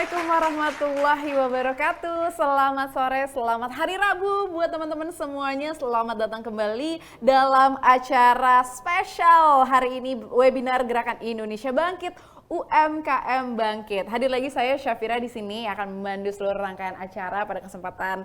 Assalamualaikum warahmatullahi wabarakatuh. Selamat sore, selamat hari Rabu buat teman-teman semuanya. Selamat datang kembali dalam acara spesial hari ini, webinar Gerakan Indonesia Bangkit, UMKM Bangkit. Hadir lagi saya Syafira di sini akan memandu seluruh rangkaian acara pada kesempatan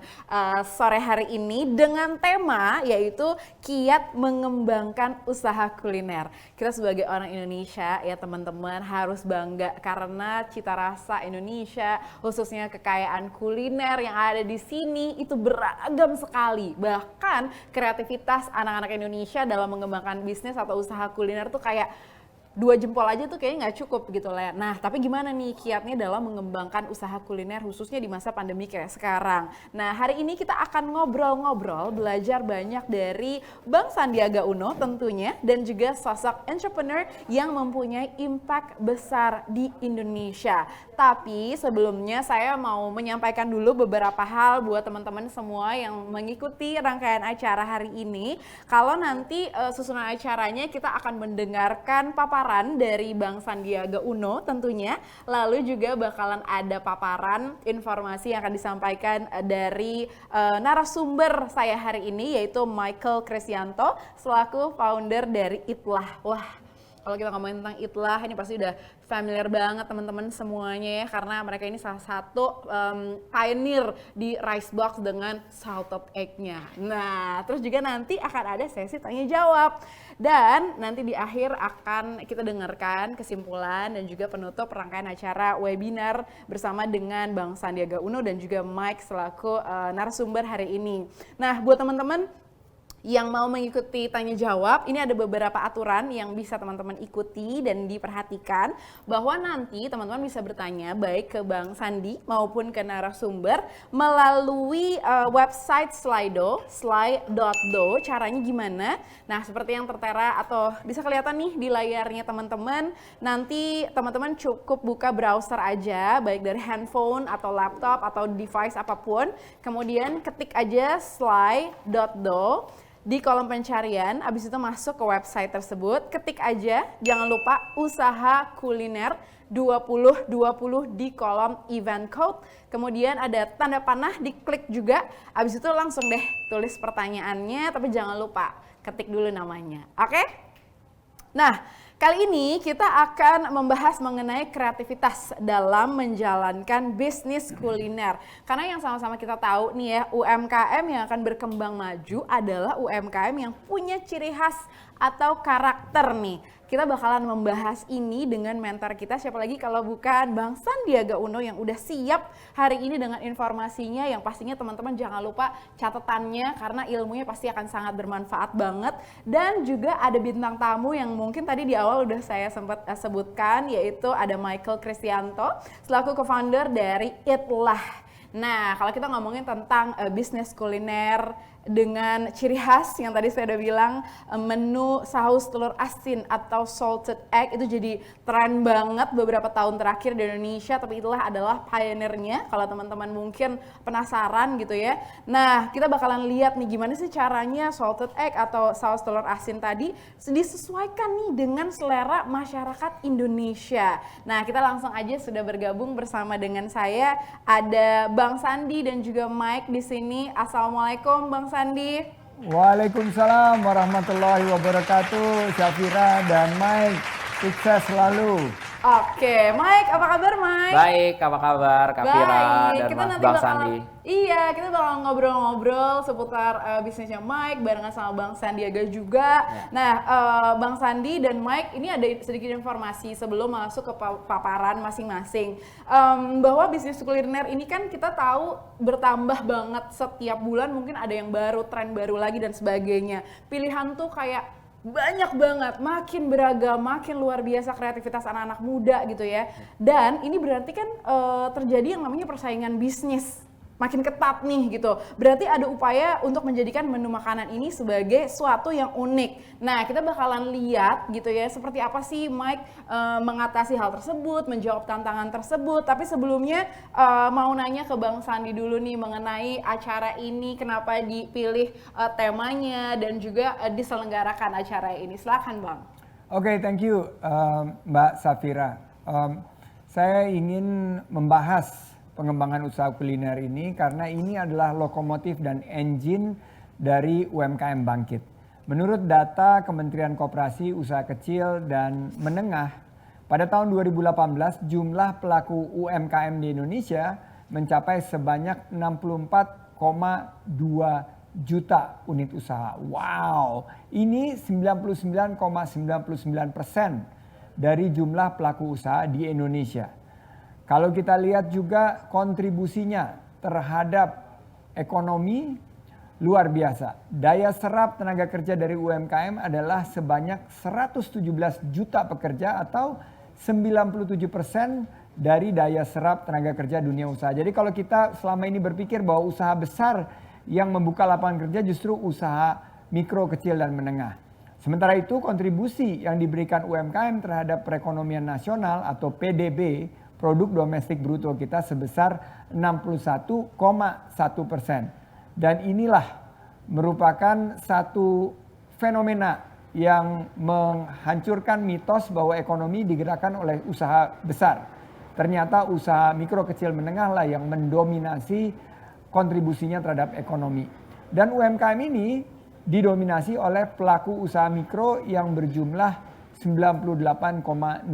sore hari ini dengan tema yaitu kiat mengembangkan usaha kuliner. Kita sebagai orang Indonesia ya teman-teman harus bangga karena cita rasa Indonesia, khususnya kekayaan kuliner yang ada di sini itu beragam sekali. Bahkan kreativitas anak-anak Indonesia dalam mengembangkan bisnis atau usaha kuliner tuh kayak 2 jempol aja tuh kayaknya nggak cukup gitu lah. Nah, tapi gimana nih kiatnya dalam mengembangkan usaha kuliner khususnya di masa pandemi kayak sekarang. Nah, hari ini kita akan ngobrol-ngobrol, belajar banyak dari Bang Sandiaga Uno tentunya dan juga sosok entrepreneur yang mempunyai impact besar di Indonesia. Tapi sebelumnya saya mau menyampaikan dulu beberapa hal buat teman-teman semua yang mengikuti rangkaian acara hari ini. Kalau nanti susunan acaranya kita akan mendengarkan paparan dari Bang Sandiaga Uno tentunya, lalu juga bakalan ada paparan informasi yang akan disampaikan dari narasumber saya hari ini yaitu Michael Kristianto selaku founder dari Itlah. Wah, kalau kita ngomongin tentang Itlah ini pasti udah familiar banget teman-teman semuanya ya, karena mereka ini salah satu pioneer di rice box dengan salted egg-nya. Nah, terus juga nanti akan ada sesi tanya jawab. Dan nanti di akhir akan kita dengarkan kesimpulan dan juga penutup rangkaian acara webinar bersama dengan Bang Sandiaga Uno dan juga Mike selaku narasumber hari ini. Nah, buat teman-teman yang mau mengikuti tanya jawab, ini ada beberapa aturan yang bisa teman-teman ikuti dan diperhatikan bahwa nanti teman-teman bisa bertanya baik ke Bang Sandi maupun ke narasumber melalui website Slido, slide.do. Caranya gimana? Nah, seperti yang tertera atau bisa kelihatan nih di layarnya teman-teman, nanti teman-teman cukup buka browser aja baik dari handphone atau laptop atau device apapun, kemudian ketik aja slide.do di kolom pencarian, abis itu masuk ke website tersebut, ketik aja, jangan lupa usaha kuliner 2020 di kolom event code, kemudian ada tanda panah, diklik juga, abis itu langsung deh tulis pertanyaannya, tapi jangan lupa ketik dulu namanya, oke? Nah, kali ini kita akan membahas mengenai kreativitas dalam menjalankan bisnis kuliner. Karena yang sama-sama kita tahu nih ya, UMKM yang akan berkembang maju adalah UMKM yang punya ciri khas atau karakter nih. Kita bakalan membahas ini dengan mentor kita, siapa lagi kalau bukan Bang Sandiaga Uno yang udah siap hari ini dengan informasinya yang pastinya teman-teman jangan lupa catatannya karena ilmunya pasti akan sangat bermanfaat banget. Dan juga ada bintang tamu yang mungkin tadi di awal udah saya sempat sebutkan yaitu ada Michael Kristianto selaku co-founder dari Itlah. Nah, kalau kita ngomongin tentang bisnis kuliner dengan ciri khas yang tadi saya udah bilang, menu saus telur asin atau salted egg itu jadi tren banget beberapa tahun terakhir di Indonesia, tapi itulah adalah pioneernya kalau teman-teman mungkin penasaran gitu ya. Nah, kita bakalan lihat nih gimana sih caranya salted egg atau saus telur asin tadi disesuaikan nih dengan selera masyarakat Indonesia. Nah, kita langsung aja sudah bergabung bersama dengan saya, ada Bang Sandi dan juga Mike di sini. Assalamualaikum Bang Sandi. Waalaikumsalam warahmatullahi wabarakatuh, Syafira dan Mike, sukses selalu. Oke, Mike, apa kabar Mike? Baik, apa kabar Kak Fira dan kita nanti Bang bakal, Sandi? Iya, kita bakal ngobrol-ngobrol seputar bisnisnya Mike barengan sama Bang Sandiaga juga. Ya. Nah, Bang Sandi dan Mike ini ada sedikit informasi sebelum masuk ke paparan masing-masing. Bahwa bisnis kuliner ini kan kita tahu bertambah banget setiap bulan, mungkin ada yang baru, tren baru lagi dan sebagainya. Pilihan tuh kayak banyak banget, makin beragam, makin luar biasa kreativitas anak-anak muda gitu ya. Dan ini berarti kan terjadi yang namanya persaingan bisnis makin ketat nih gitu. Berarti ada upaya untuk menjadikan menu makanan ini sebagai suatu yang unik. Nah, kita bakalan lihat gitu ya, seperti apa sih Mike mengatasi hal tersebut, menjawab tantangan tersebut. Tapi sebelumnya mau nanya ke Bang Sandi dulu nih mengenai acara ini, kenapa dipilih temanya dan juga diselenggarakan acara ini. Silakan Bang. Oke, thank you Mbak Safira. Saya ingin membahas pengembangan usaha kuliner ini karena ini adalah lokomotif dan engine dari UMKM bangkit. Menurut data Kementerian Koperasi Usaha Kecil dan Menengah, pada tahun 2018 jumlah pelaku UMKM di Indonesia mencapai sebanyak 64,2 juta unit usaha. Wow, ini 99,99% dari jumlah pelaku usaha di Indonesia. Kalau kita lihat juga kontribusinya terhadap ekonomi luar biasa. Daya serap tenaga kerja dari UMKM adalah sebanyak 117 juta pekerja atau 97% dari daya serap tenaga kerja dunia usaha. Jadi kalau kita selama ini berpikir bahwa usaha besar yang membuka lapangan kerja justru usaha mikro, kecil, dan menengah. Sementara itu kontribusi yang diberikan UMKM terhadap perekonomian nasional atau PDB, produk domestik bruto kita sebesar 61,1%. Dan inilah merupakan satu fenomena yang menghancurkan mitos bahwa ekonomi digerakkan oleh usaha besar. Ternyata usaha mikro, kecil, menengah lah yang mendominasi kontribusinya terhadap ekonomi. Dan UMKM ini didominasi oleh pelaku usaha mikro yang berjumlah 98,68%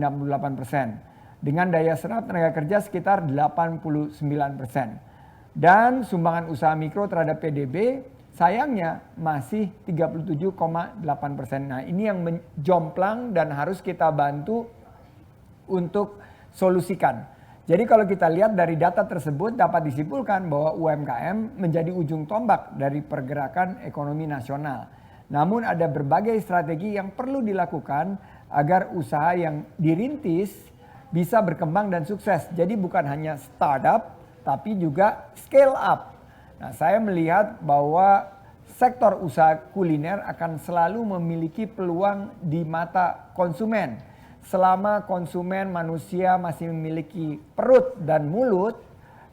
dengan daya serap tenaga kerja sekitar 89%. Dan sumbangan usaha mikro terhadap PDB sayangnya masih 37,8%. Nah, ini yang menjomplang dan harus kita bantu untuk solusikan. Jadi kalau kita lihat dari data tersebut dapat disimpulkan bahwa UMKM menjadi ujung tombak dari pergerakan ekonomi nasional. Namun ada berbagai strategi yang perlu dilakukan agar usaha yang dirintis bisa berkembang dan sukses. Jadi bukan hanya startup tapi juga scale up. Nah, saya melihat bahwa sektor usaha kuliner akan selalu memiliki peluang di mata konsumen. Selama konsumen manusia masih memiliki perut dan mulut,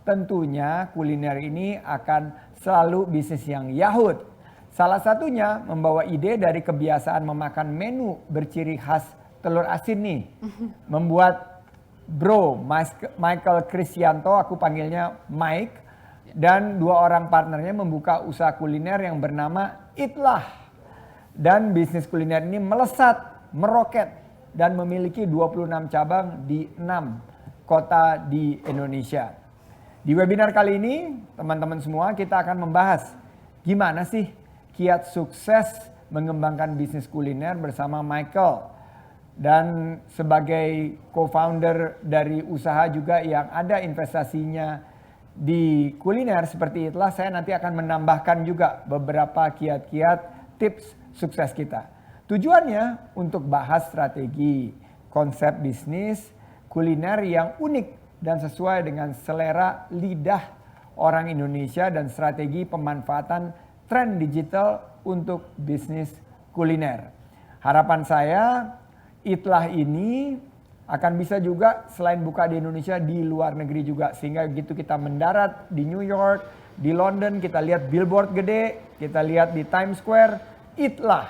tentunya kuliner ini akan selalu bisnis yang yahut. Salah satunya membawa ide dari kebiasaan memakan menu berciri khas telur asin nih. Membuat Bro Michael Kristianto, aku panggilnya Mike, dan dua orang partnernya membuka usaha kuliner yang bernama Itlah. Dan bisnis kuliner ini melesat, meroket, dan memiliki 26 cabang di 6 kota di Indonesia. Di webinar kali ini, teman-teman semua, kita akan membahas gimana sih kiat sukses mengembangkan bisnis kuliner bersama Michael. Dan sebagai co-founder dari usaha juga yang ada investasinya di kuliner seperti itulah, saya nanti akan menambahkan juga beberapa kiat-kiat tips sukses kita. Tujuannya untuk bahas strategi, konsep bisnis, kuliner yang unik dan sesuai dengan selera lidah orang Indonesia dan strategi pemanfaatan tren digital untuk bisnis kuliner. Harapan saya Itlah ini akan bisa juga selain buka di Indonesia di luar negeri juga. Sehingga begitu kita mendarat di New York, di London, kita lihat billboard gede, kita lihat di Times Square, Itlah.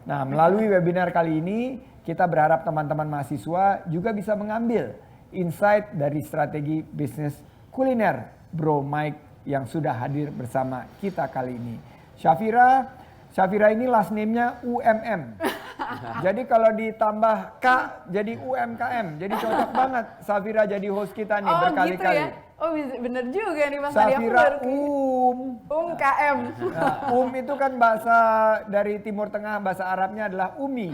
Nah, melalui webinar kali ini, kita berharap teman-teman mahasiswa juga bisa mengambil insight dari strategi bisnis kuliner Bro Mike yang sudah hadir bersama kita kali ini. Syafira ini last name-nya UMM. Jadi kalau ditambah K jadi UMKM. Jadi cocok banget Syafira jadi host kita nih berkali-kali. Gitu ya? Oh bener juga nih Mas Adi. Syafira KM. Nah, itu kan bahasa dari Timur Tengah, bahasa Arabnya adalah Umi.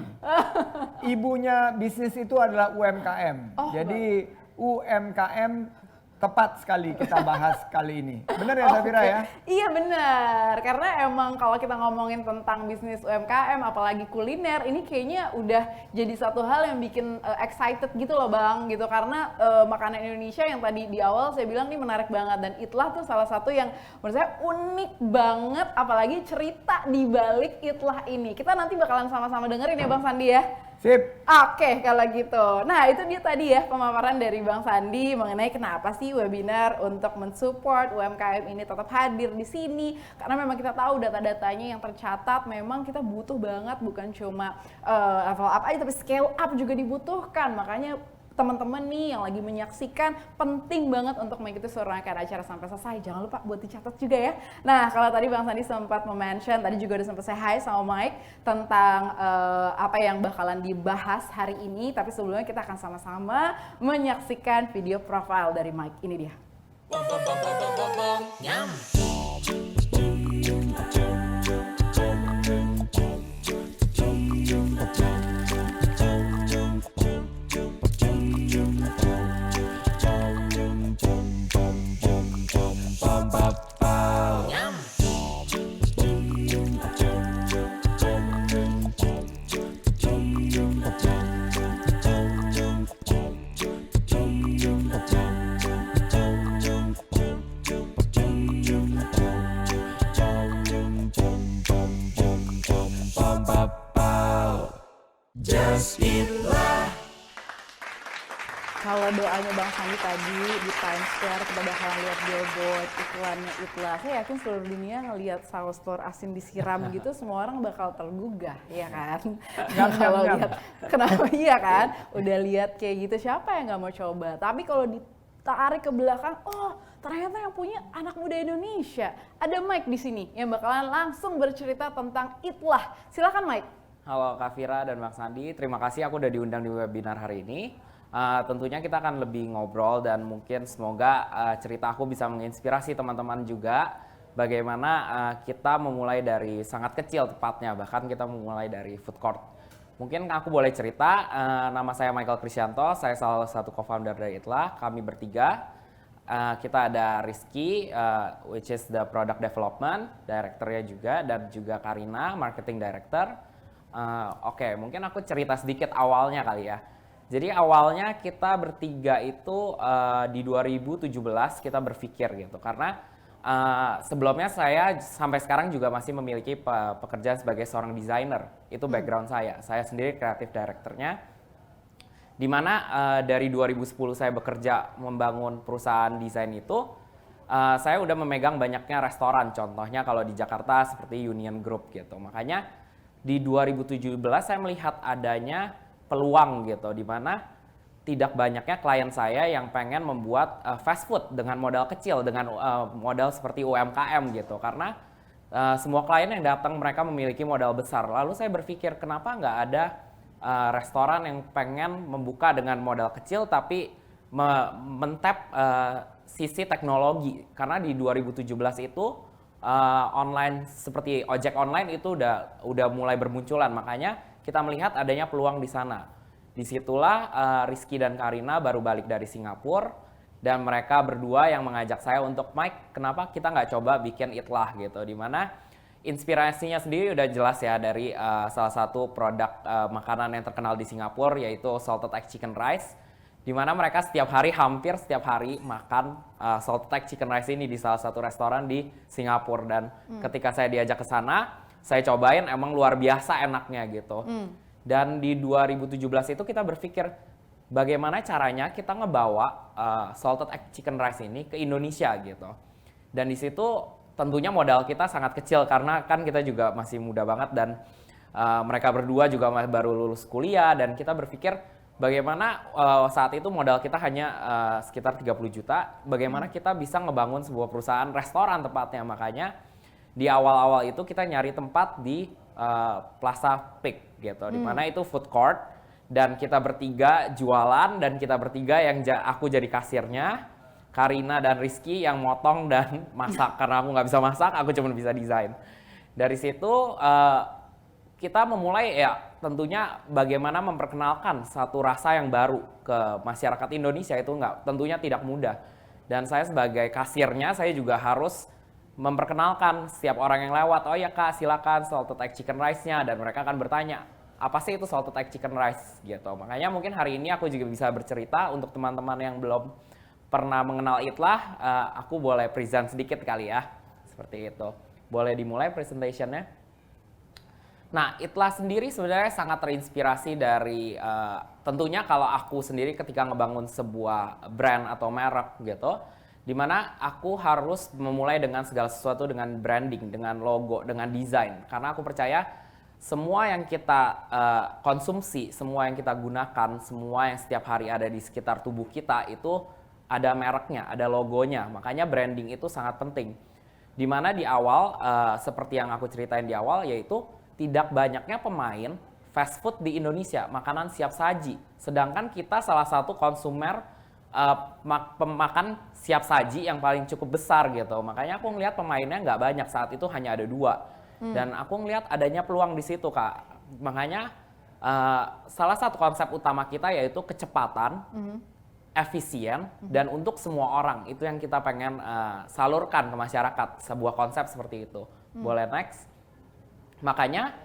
Ibunya bisnis itu adalah UMKM. Jadi UMKM tepat sekali kita bahas kali ini. Benar ya Syafira ya? Iya benar, karena emang kalau kita ngomongin tentang bisnis UMKM apalagi kuliner, ini kayaknya udah jadi satu hal yang bikin excited gitu loh Bang, gitu. Karena makanan Indonesia yang tadi di awal saya bilang ini menarik banget, dan Itlah tuh salah satu yang menurut saya unik banget, apalagi cerita di balik Itlah ini. Kita nanti bakalan sama-sama dengerin ya Bang Sandi ya. Sip. Oke, kalau gitu. Nah, itu dia tadi ya pemaparan dari Bang Sandi mengenai kenapa sih webinar untuk mensupport UMKM ini tetap hadir di sini. Karena memang kita tahu data-datanya yang tercatat memang kita butuh banget, bukan cuma level up aja tapi scale up juga dibutuhkan. Makanya teman-teman nih yang lagi menyaksikan, penting banget untuk mengikuti serangkaian acara sampai selesai. Jangan lupa buat dicatat juga ya. Nah, kalau tadi Bang Sandi sempat mention, tadi juga udah sempat say hi sama Mike tentang apa yang bakalan dibahas hari ini. Tapi sebelumnya kita akan sama-sama menyaksikan video profile dari Mike. Ini dia. Kalau doanya Bang Sandi tadi di Times Square kita bakalan lihat billboard iklannya Itlah. Saya yakin seluruh dunia ngelihat saus telur asin disiram gitu semua orang bakal tergugah, ya kan? Kalau lihat kenapa iya kan? Udah lihat kayak gitu siapa yang nggak mau coba? Tapi kalau ditarik ke belakang, oh ternyata yang punya anak muda Indonesia. Ada Mike di sini yang bakalan langsung bercerita tentang Itlah. Silakan Mike. Halo Kak Fira dan Bang Sandi, terima kasih aku udah diundang di webinar hari ini. Tentunya kita akan lebih ngobrol dan mungkin semoga cerita aku bisa menginspirasi teman-teman juga bagaimana kita memulai dari sangat kecil tepatnya, bahkan kita memulai dari food court. Mungkin aku boleh cerita, nama saya Michael Krisyanto, saya salah satu co-founder dari Itlah, kami bertiga. Kita ada Rizky, which is the product development, directornya juga, dan juga Karina, marketing director. Oke, mungkin aku cerita sedikit awalnya kali ya. Jadi awalnya kita bertiga itu di 2017 kita berpikir gitu, karena sebelumnya saya sampai sekarang juga masih memiliki pekerjaan sebagai seorang desainer, itu background saya sendiri kreatif directornya, dimana dari 2010 saya bekerja membangun perusahaan desain itu, saya udah memegang banyaknya restoran, contohnya kalau di Jakarta seperti Union Group gitu, makanya di 2017 saya melihat adanya peluang gitu, di mana tidak banyaknya klien saya yang pengen membuat fast food dengan modal kecil, dengan modal seperti UMKM gitu, karena semua klien yang datang mereka memiliki modal besar. Lalu saya berpikir kenapa nggak ada restoran yang pengen membuka dengan modal kecil tapi mentap sisi teknologi, karena di 2017 itu online seperti ojek online itu udah mulai bermunculan, makanya kita melihat adanya peluang di sana. Disitulah Rizky dan Karina baru balik dari Singapura dan mereka berdua yang mengajak saya untuk Mike, kenapa kita nggak coba bikin Itlah gitu, dimana inspirasinya sendiri udah jelas ya dari salah satu produk makanan yang terkenal di Singapura yaitu salted egg chicken rice, dimana mereka hampir setiap hari makan salted egg chicken rice ini di salah satu restoran di Singapura, dan ketika saya diajak ke sana saya cobain, emang luar biasa enaknya gitu. Dan di 2017 itu kita berpikir bagaimana caranya kita ngebawa salted egg chicken rice ini ke Indonesia gitu. Dan di situ tentunya modal kita sangat kecil karena kan kita juga masih muda banget, dan mereka berdua juga baru lulus kuliah, dan kita berpikir bagaimana saat itu modal kita hanya sekitar 30 juta, bagaimana kita bisa ngebangun sebuah perusahaan restoran tepatnya. Makanya di awal-awal itu kita nyari tempat di Plaza Peak gitu, di mana itu food court, dan kita bertiga jualan, dan kita bertiga yang aku jadi kasirnya, Karina dan Rizky yang motong dan masak karena aku nggak bisa masak, aku cuma bisa desain. Dari situ kita memulai ya tentunya bagaimana memperkenalkan satu rasa yang baru ke masyarakat Indonesia, itu tentunya tidak mudah. Dan saya sebagai kasirnya saya juga harus memperkenalkan setiap orang yang lewat, oh ya Kak silakan salted egg chicken rice-nya, dan mereka akan bertanya apa sih itu salted egg chicken rice gitu. Makanya mungkin hari ini aku juga bisa bercerita untuk teman-teman yang belum pernah mengenal Itlah, aku boleh present sedikit kali ya, seperti itu. Boleh dimulai presentationnya. Nah, Itlah sendiri sebenarnya sangat terinspirasi dari tentunya kalau aku sendiri ketika ngebangun sebuah brand atau merek gitu, dimana aku harus memulai dengan segala sesuatu dengan branding, dengan logo, dengan desain. Karena aku percaya semua yang kita konsumsi, semua yang kita gunakan, semua yang setiap hari ada di sekitar tubuh kita itu ada mereknya, ada logonya. Makanya branding itu sangat penting. Dimana di awal, seperti yang aku ceritain di awal, yaitu tidak banyaknya pemain fast food di Indonesia, makanan siap saji. Sedangkan kita salah satu konsumer pemakan siap saji yang paling cukup besar gitu. Makanya aku ngelihat pemainnya nggak banyak, saat itu hanya ada 2. Dan aku ngelihat adanya peluang di situ, Kak. Makanya salah satu konsep utama kita yaitu kecepatan, efisien, dan untuk semua orang. Itu yang kita pengen salurkan ke masyarakat, sebuah konsep seperti itu. Boleh next? Makanya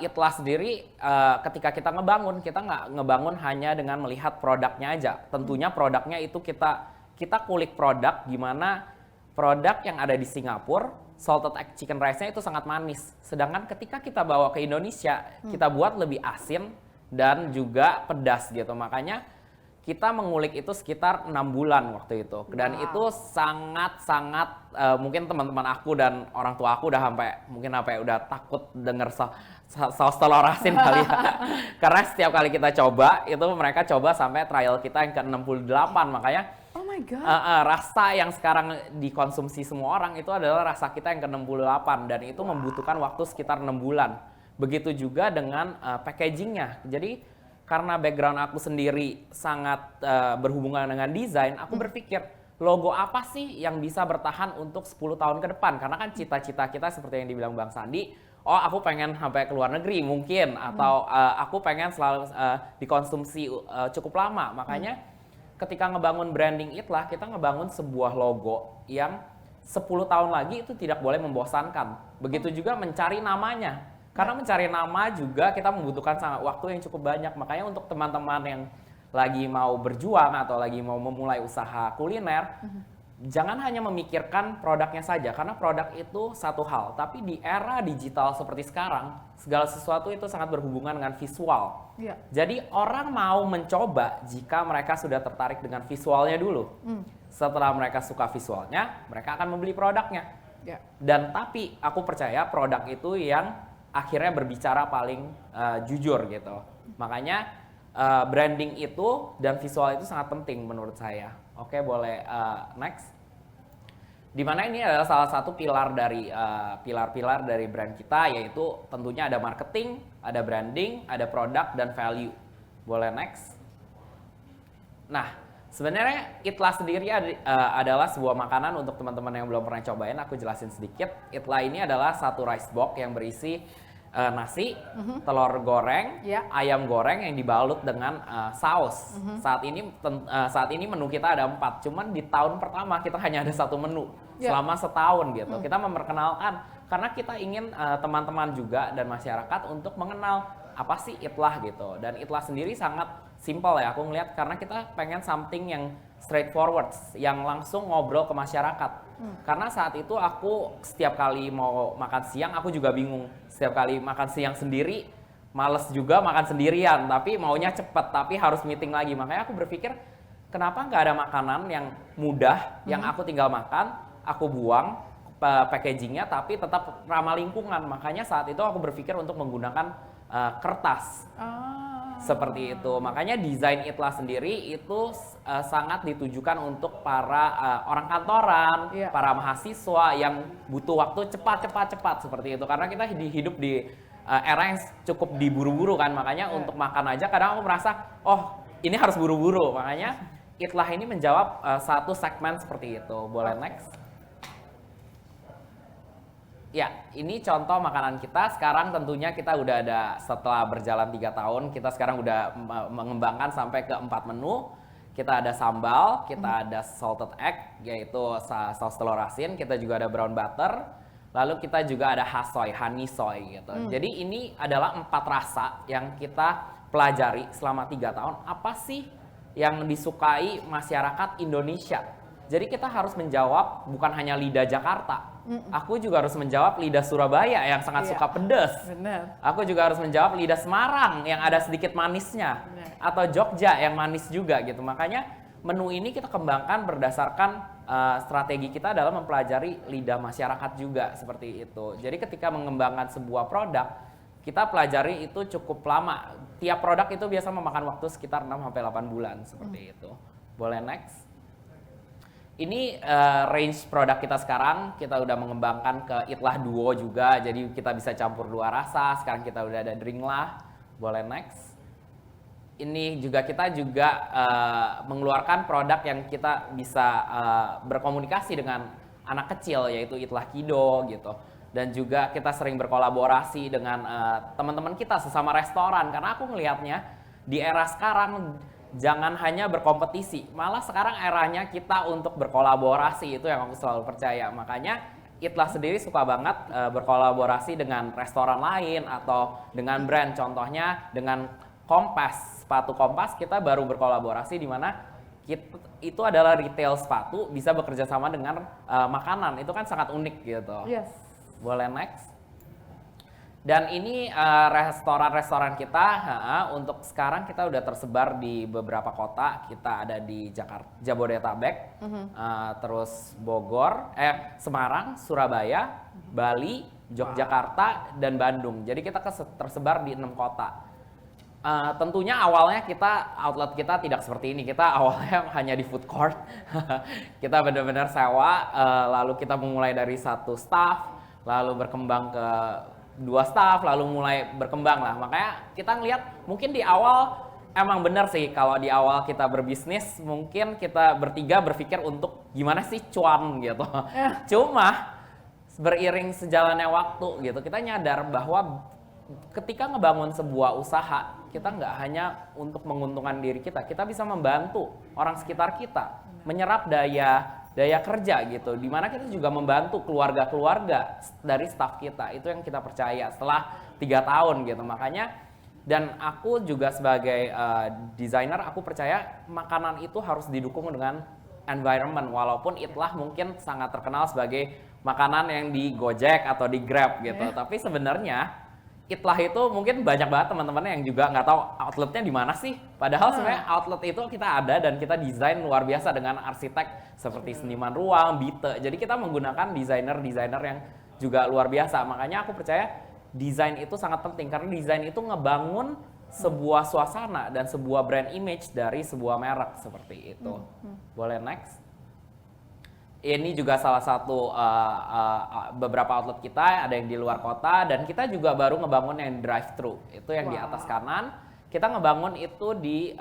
Itlah sendiri ketika kita nggak ngebangun hanya dengan melihat produknya aja. Tentunya produknya itu kita kulik produk, gimana produk yang ada di Singapura, salted egg chicken rice-nya itu sangat manis. Sedangkan ketika kita bawa ke Indonesia, kita buat lebih asin dan juga pedas gitu. Makanya kita mengulik itu sekitar 6 bulan waktu itu. Dan itu sangat-sangat mungkin teman-teman aku dan orang tua aku udah sampai udah takut denger saus telur asin kali ya. Karena setiap kali kita coba, itu mereka coba sampai trial kita yang ke-68. Makanya oh my God. Rasa yang sekarang dikonsumsi semua orang itu adalah rasa kita yang ke-68. Dan itu membutuhkan waktu sekitar 6 bulan. Begitu juga dengan packagingnya. Jadi karena background aku sendiri sangat berhubungan dengan desain, aku berpikir logo apa sih yang bisa bertahan untuk 10 tahun ke depan? Karena kan cita-cita kita seperti yang dibilang Bang Sandi, oh aku pengen sampai ke luar negeri mungkin, atau aku pengen selalu dikonsumsi cukup lama. Makanya ketika ngebangun branding Itlah, kita ngebangun sebuah logo yang 10 tahun lagi itu tidak boleh membosankan. Begitu juga mencari namanya. Karena mencari nama juga kita membutuhkan waktu yang cukup banyak. Makanya untuk teman-teman yang lagi mau berjuang atau lagi mau memulai usaha kuliner, jangan hanya memikirkan produknya saja. Karena produk itu satu hal. Tapi di era digital seperti sekarang, segala sesuatu itu sangat berhubungan dengan visual. Yeah. Jadi orang mau mencoba jika mereka sudah tertarik dengan visualnya dulu. Setelah mereka suka visualnya, mereka akan membeli produknya. Yeah. Dan tapi aku percaya produk itu yang akhirnya berbicara paling jujur gitu. Makanya branding itu dan visual itu sangat penting menurut saya. Oke, boleh next. Dimana ini adalah salah satu pilar dari pilar-pilar dari brand kita, yaitu tentunya ada marketing, ada branding, ada produk dan value. Boleh next. Nah, sebenarnya Itlah sendiri adalah sebuah makanan untuk teman-teman yang belum pernah cobain. Aku jelasin sedikit. Itlah ini adalah satu rice box yang berisi nasi, telur goreng, ayam goreng yang dibalut dengan saus. Saat ini menu kita ada 4. Cuman di tahun pertama kita hanya ada 1 menu selama setahun gitu. Kita memperkenalkan karena kita ingin teman-teman juga dan masyarakat untuk mengenal apa sih Itlah gitu. Dan Itlah sendiri sangat simple ya, aku ngeliat, karena kita pengen something yang straightforward, yang langsung ngobrol ke masyarakat. Karena saat itu aku setiap kali mau makan siang, aku juga bingung. Setiap kali makan siang sendiri, males juga makan sendirian, tapi maunya cepet, tapi harus meeting lagi. Makanya aku berpikir, kenapa nggak ada makanan yang mudah, yang aku tinggal makan, aku buang packagingnya, tapi tetap ramah lingkungan. Makanya saat itu aku berpikir untuk menggunakan kertas. Seperti itu. Makanya desain Itlah sendiri itu sangat ditujukan untuk para orang kantoran, para mahasiswa yang butuh waktu cepat seperti itu. Karena kita hidup di era yang cukup diburu-buru kan. Makanya untuk makan aja kadang aku merasa, oh ini harus buru-buru. Makanya Itlah ini menjawab satu segmen seperti itu. Boleh next? Ya, ini contoh makanan kita. Sekarang tentunya kita udah ada, setelah berjalan 3 tahun, kita sekarang udah mengembangkan sampai ke 4 menu. Kita ada sambal, kita ada salted egg, yaitu saus telur asin. Kita juga ada brown butter. Lalu kita juga ada hasoy, honey soy gitu. Jadi ini adalah 4 rasa yang kita pelajari selama 3 tahun. Apa sih yang disukai masyarakat Indonesia? Jadi kita harus menjawab bukan hanya lidah Jakarta. Aku juga harus menjawab lidah Surabaya yang sangat suka pedas. Benar. Aku juga harus menjawab lidah Semarang yang ada sedikit manisnya. Atau Jogja yang manis juga gitu. Makanya menu ini kita kembangkan berdasarkan strategi kita dalam mempelajari lidah masyarakat juga seperti itu. Jadi ketika mengembangkan sebuah produk, kita pelajari itu cukup lama. Tiap produk itu biasa memakan waktu sekitar 6-8 bulan seperti itu. Boleh next. Ini range produk kita sekarang, kita udah mengembangkan ke Itlah Duo juga, jadi kita bisa campur 2 rasa. Sekarang kita udah ada Drinklah. Boleh next. Ini juga kita mengeluarkan produk yang kita bisa berkomunikasi dengan anak kecil, yaitu Itlah Kido gitu. Dan juga kita sering berkolaborasi dengan teman-teman kita sesama restoran, karena aku ngelihatnya di era sekarang jangan hanya berkompetisi, malah sekarang eranya kita untuk berkolaborasi, itu yang aku selalu percaya. Makanya Itlah sendiri suka banget berkolaborasi dengan restoran lain atau dengan brand, contohnya dengan Kompas, sepatu Kompas kita baru berkolaborasi di mana itu adalah retail sepatu bisa bekerja sama dengan makanan, itu kan sangat unik gitu. Yes. Boleh next. Dan ini restoran-restoran kita, untuk sekarang kita udah tersebar di beberapa kota. Kita ada di Jakarta, Jabodetabek, terus Bogor, Semarang, Surabaya, Bali, Yogyakarta, dan Bandung. Jadi kita tersebar di 6 kota. Tentunya awalnya outlet kita tidak seperti ini. Kita awalnya hanya di food court. Kita benar-benar sewa, lalu kita memulai dari 1 staff, lalu berkembang ke 2 staff, lalu mulai berkembang lah. Makanya kita ngelihat mungkin di awal emang benar sih, kalau di awal kita berbisnis mungkin kita bertiga berpikir untuk gimana sih cuan gitu. Cuma beriring sejalannya waktu gitu, kita nyadar bahwa ketika ngebangun sebuah usaha, kita nggak hanya untuk menguntungkan diri kita bisa membantu orang sekitar kita, menyerap daya kerja gitu, dimana kita juga membantu keluarga-keluarga dari staff kita. Itu yang kita percaya setelah 3 tahun gitu. Makanya, dan aku juga sebagai desainer, aku percaya makanan itu harus didukung dengan environment, walaupun Itlah mungkin sangat terkenal sebagai makanan yang di Gojek atau di Grab gitu. Tapi sebenarnya Itlah itu mungkin banyak banget teman-teman yang juga nggak tahu outletnya di mana sih. Padahal sebenarnya outlet itu kita ada dan kita desain luar biasa dengan arsitek seperti seniman ruang, Bite. Jadi kita menggunakan desainer-desainer yang juga luar biasa. Makanya aku percaya desain itu sangat penting, karena desain itu ngebangun sebuah suasana dan sebuah brand image dari sebuah merek seperti itu. Boleh next. Ini juga salah satu beberapa outlet kita, ada yang di luar kota, dan kita juga baru ngebangun yang drive-thru. Itu yang di atas kanan. Kita ngebangun itu di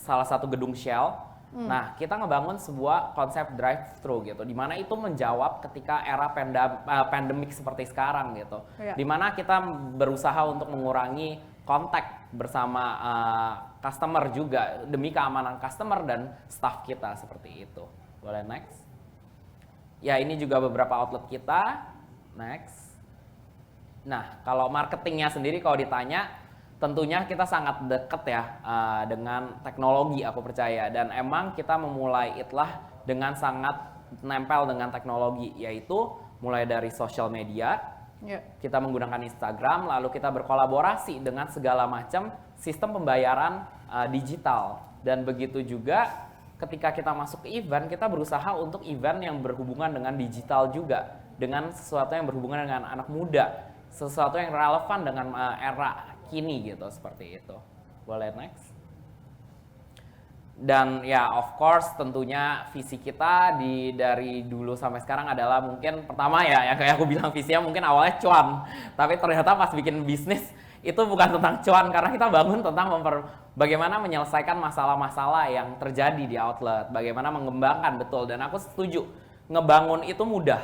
salah satu gedung Shell. Nah, kita ngebangun sebuah konsep drive-thru gitu, di mana itu menjawab ketika era pandemik seperti sekarang gitu. Di mana kita berusaha untuk mengurangi kontak bersama customer juga demi keamanan customer dan staff kita seperti itu. Boleh next. Ya, ini juga beberapa outlet kita. Next. Nah, kalau marketingnya sendiri kalau ditanya, tentunya kita sangat dekat ya dengan teknologi, aku percaya. Dan emang kita memulai Itlah dengan sangat nempel dengan teknologi, yaitu mulai dari social media, kita menggunakan Instagram, lalu kita berkolaborasi dengan segala macam sistem pembayaran digital. Dan begitu juga ketika kita masuk ke event, kita berusaha untuk event yang berhubungan dengan digital juga, dengan sesuatu yang berhubungan dengan anak muda, sesuatu yang relevan dengan era kini gitu, seperti itu. Boleh next. Dan ya of course tentunya visi kita dari dulu sampai sekarang adalah mungkin pertama ya, yang kayak aku bilang visinya mungkin awalnya cuan, tapi ternyata pas bikin bisnis itu bukan tentang cuan, karena kita bangun tentang bagaimana menyelesaikan masalah-masalah yang terjadi di outlet, bagaimana mengembangkan betul. Dan aku setuju, ngebangun itu mudah,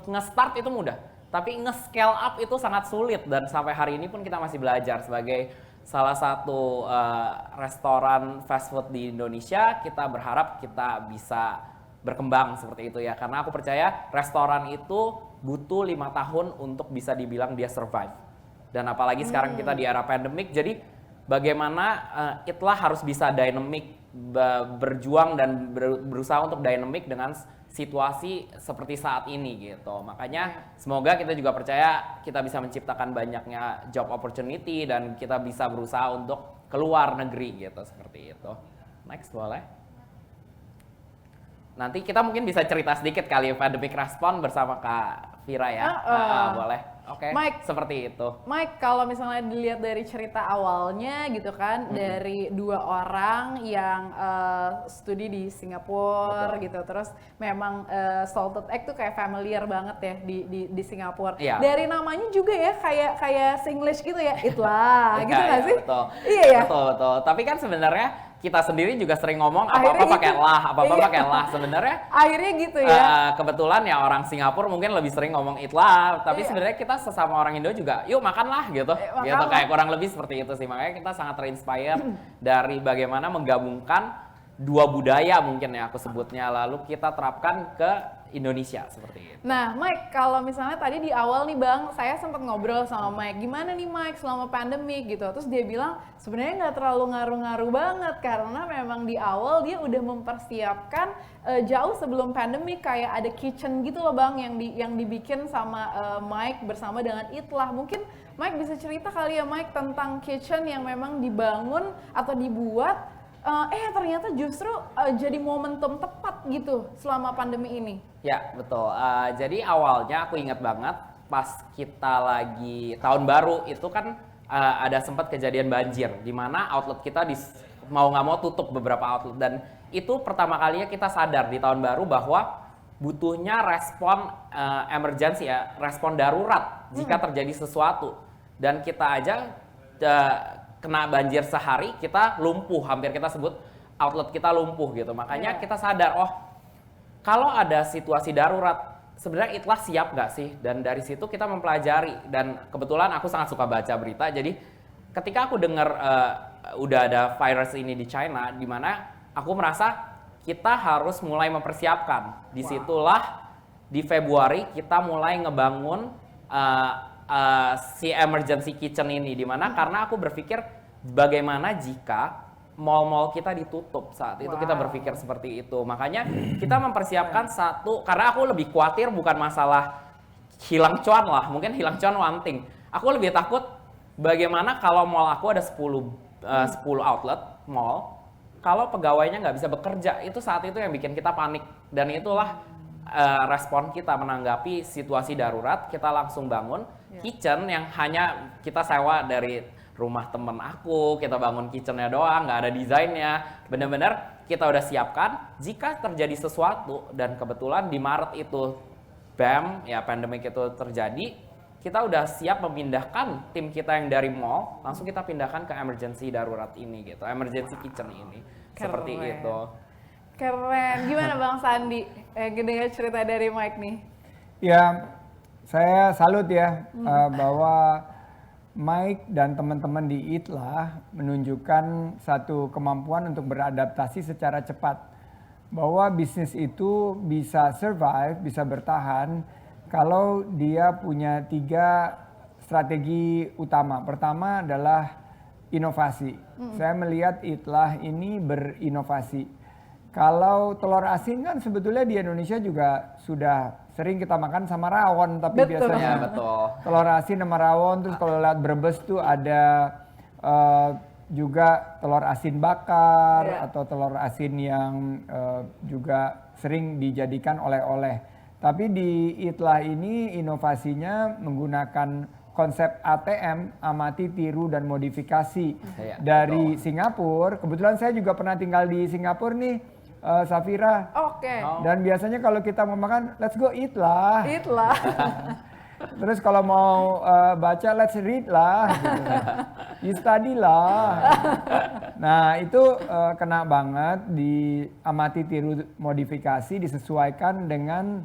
nge-start itu mudah, tapi nge-scale up itu sangat sulit. Dan sampai hari ini pun kita masih belajar. Sebagai salah satu restoran fast food di Indonesia, kita berharap kita bisa berkembang seperti itu ya, karena aku percaya restoran itu butuh 5 tahun untuk bisa dibilang dia survive. Dan apalagi sekarang kita di era pandemik, jadi bagaimana Itlah harus bisa dynamic, berjuang dan berusaha untuk dynamic dengan situasi seperti saat ini gitu. Makanya semoga kita juga percaya kita bisa menciptakan banyaknya job opportunity dan kita bisa berusaha untuk keluar negeri gitu, seperti itu. Next boleh. Nanti kita mungkin bisa cerita sedikit kali pandemic response bersama Kak Vira ya. Boleh. Oke, Mike, seperti itu. Mike, kalau misalnya dilihat dari cerita awalnya gitu kan, dari 2 orang yang studi di Singapura gitu, terus memang salted egg tuh kayak familiar banget ya di Singapura. Iya. Dari namanya juga ya kayak Singlish gitu ya, itlah gitu Iya, nggak sih? Betul. Iya ya. Betul. Tapi kan sebenarnya kita sendiri juga sering ngomong Akhirnya apa-apa pakai gitu. lah, apa-apa Iya. pakai lah. Sebenarnya Akhirnya gitu ya. kebetulan ya orang Singapura mungkin lebih sering ngomong itlah, tapi Iya. sebenarnya kita sesama orang Indo juga, yuk makanlah gitu. Makanlah. Gitu kayak kurang lebih seperti itu sih. Makanya kita sangat terinspire dari bagaimana menggabungkan 2 budaya mungkin ya aku sebutnya, lalu kita terapkan ke Indonesia seperti itu. Nah, Mike, kalau misalnya tadi di awal nih Bang, saya sempat ngobrol sama Mike, gimana nih Mike selama pandemi gitu. Terus dia bilang sebenarnya nggak terlalu ngaruh-ngaruh banget karena memang di awal dia udah mempersiapkan jauh sebelum pandemi, kayak ada kitchen gitu loh Bang yang dibikin sama Mike bersama dengan Itlah. Mungkin Mike bisa cerita kali ya Mike tentang kitchen yang memang dibangun atau dibuat ternyata justru jadi momentum tepat gitu selama pandemi ini. Ya, betul. Jadi awalnya aku ingat banget pas kita lagi tahun baru itu kan ada sempat kejadian banjir di mana outlet kita mau nggak mau tutup beberapa outlet, dan itu pertama kalinya kita sadar di tahun baru bahwa butuhnya respon emergency ya, respon darurat jika terjadi sesuatu. Dan kita aja kena banjir sehari, kita lumpuh, hampir kita sebut outlet kita lumpuh gitu. Makanya kita sadar, oh kalau ada situasi darurat, sebenarnya Itlah siap nggak sih? Dan dari situ kita mempelajari, dan kebetulan aku sangat suka baca berita, jadi ketika aku dengar udah ada virus ini di China, di mana aku merasa kita harus mulai mempersiapkan. Disitulah di Februari kita mulai ngebangun si emergency kitchen ini, dimana karena aku berpikir bagaimana jika mall-mall kita ditutup saat itu. Kita berpikir seperti itu, makanya kita mempersiapkan satu, karena aku lebih khawatir bukan masalah hilang cuan lah, mungkin hilang cuan one thing, aku lebih takut bagaimana kalau mall aku ada 10 outlet mall, kalau pegawainya nggak bisa bekerja, itu saat itu yang bikin kita panik. Dan itulah respon kita menanggapi situasi darurat, kita langsung bangun kitchen yang hanya kita sewa dari rumah temen aku, kita bangun kitchennya doang, nggak ada desainnya, bener-bener kita udah siapkan jika terjadi sesuatu. Dan kebetulan di Maret itu BAM ya, pandemic itu terjadi, kita udah siap memindahkan tim kita yang dari mall, langsung kita pindahkan ke emergency darurat ini gitu, emergency kitchen ini. Seperti itu. Keren. Gimana Bang Sandi? Dengar cerita dari Mike nih. Ya, saya salut ya bahwa Mike dan teman-teman di Itlah menunjukkan satu kemampuan untuk beradaptasi secara cepat. Bahwa bisnis itu bisa survive, bisa bertahan kalau dia punya 3 strategi utama. Pertama adalah inovasi. Saya melihat Itlah ini berinovasi. Kalau telur asin kan sebetulnya di Indonesia juga sudah sering kita makan sama rawon, tapi biasanya telur asin sama rawon. Terus kalau lihat Brebes tuh ada juga telur asin bakar atau telur asin yang juga sering dijadikan oleh-oleh. Tapi di Itlah ini inovasinya menggunakan konsep ATM, amati, tiru, dan modifikasi dari Singapura. Kebetulan saya juga pernah tinggal di Singapura nih, Safira. Dan biasanya kalau kita mau makan, let's go eat lah. Eat lah. Terus kalau mau baca, let's read lah. Gitu. You study lah. Nah itu kena banget di amati, tiru, modifikasi, disesuaikan dengan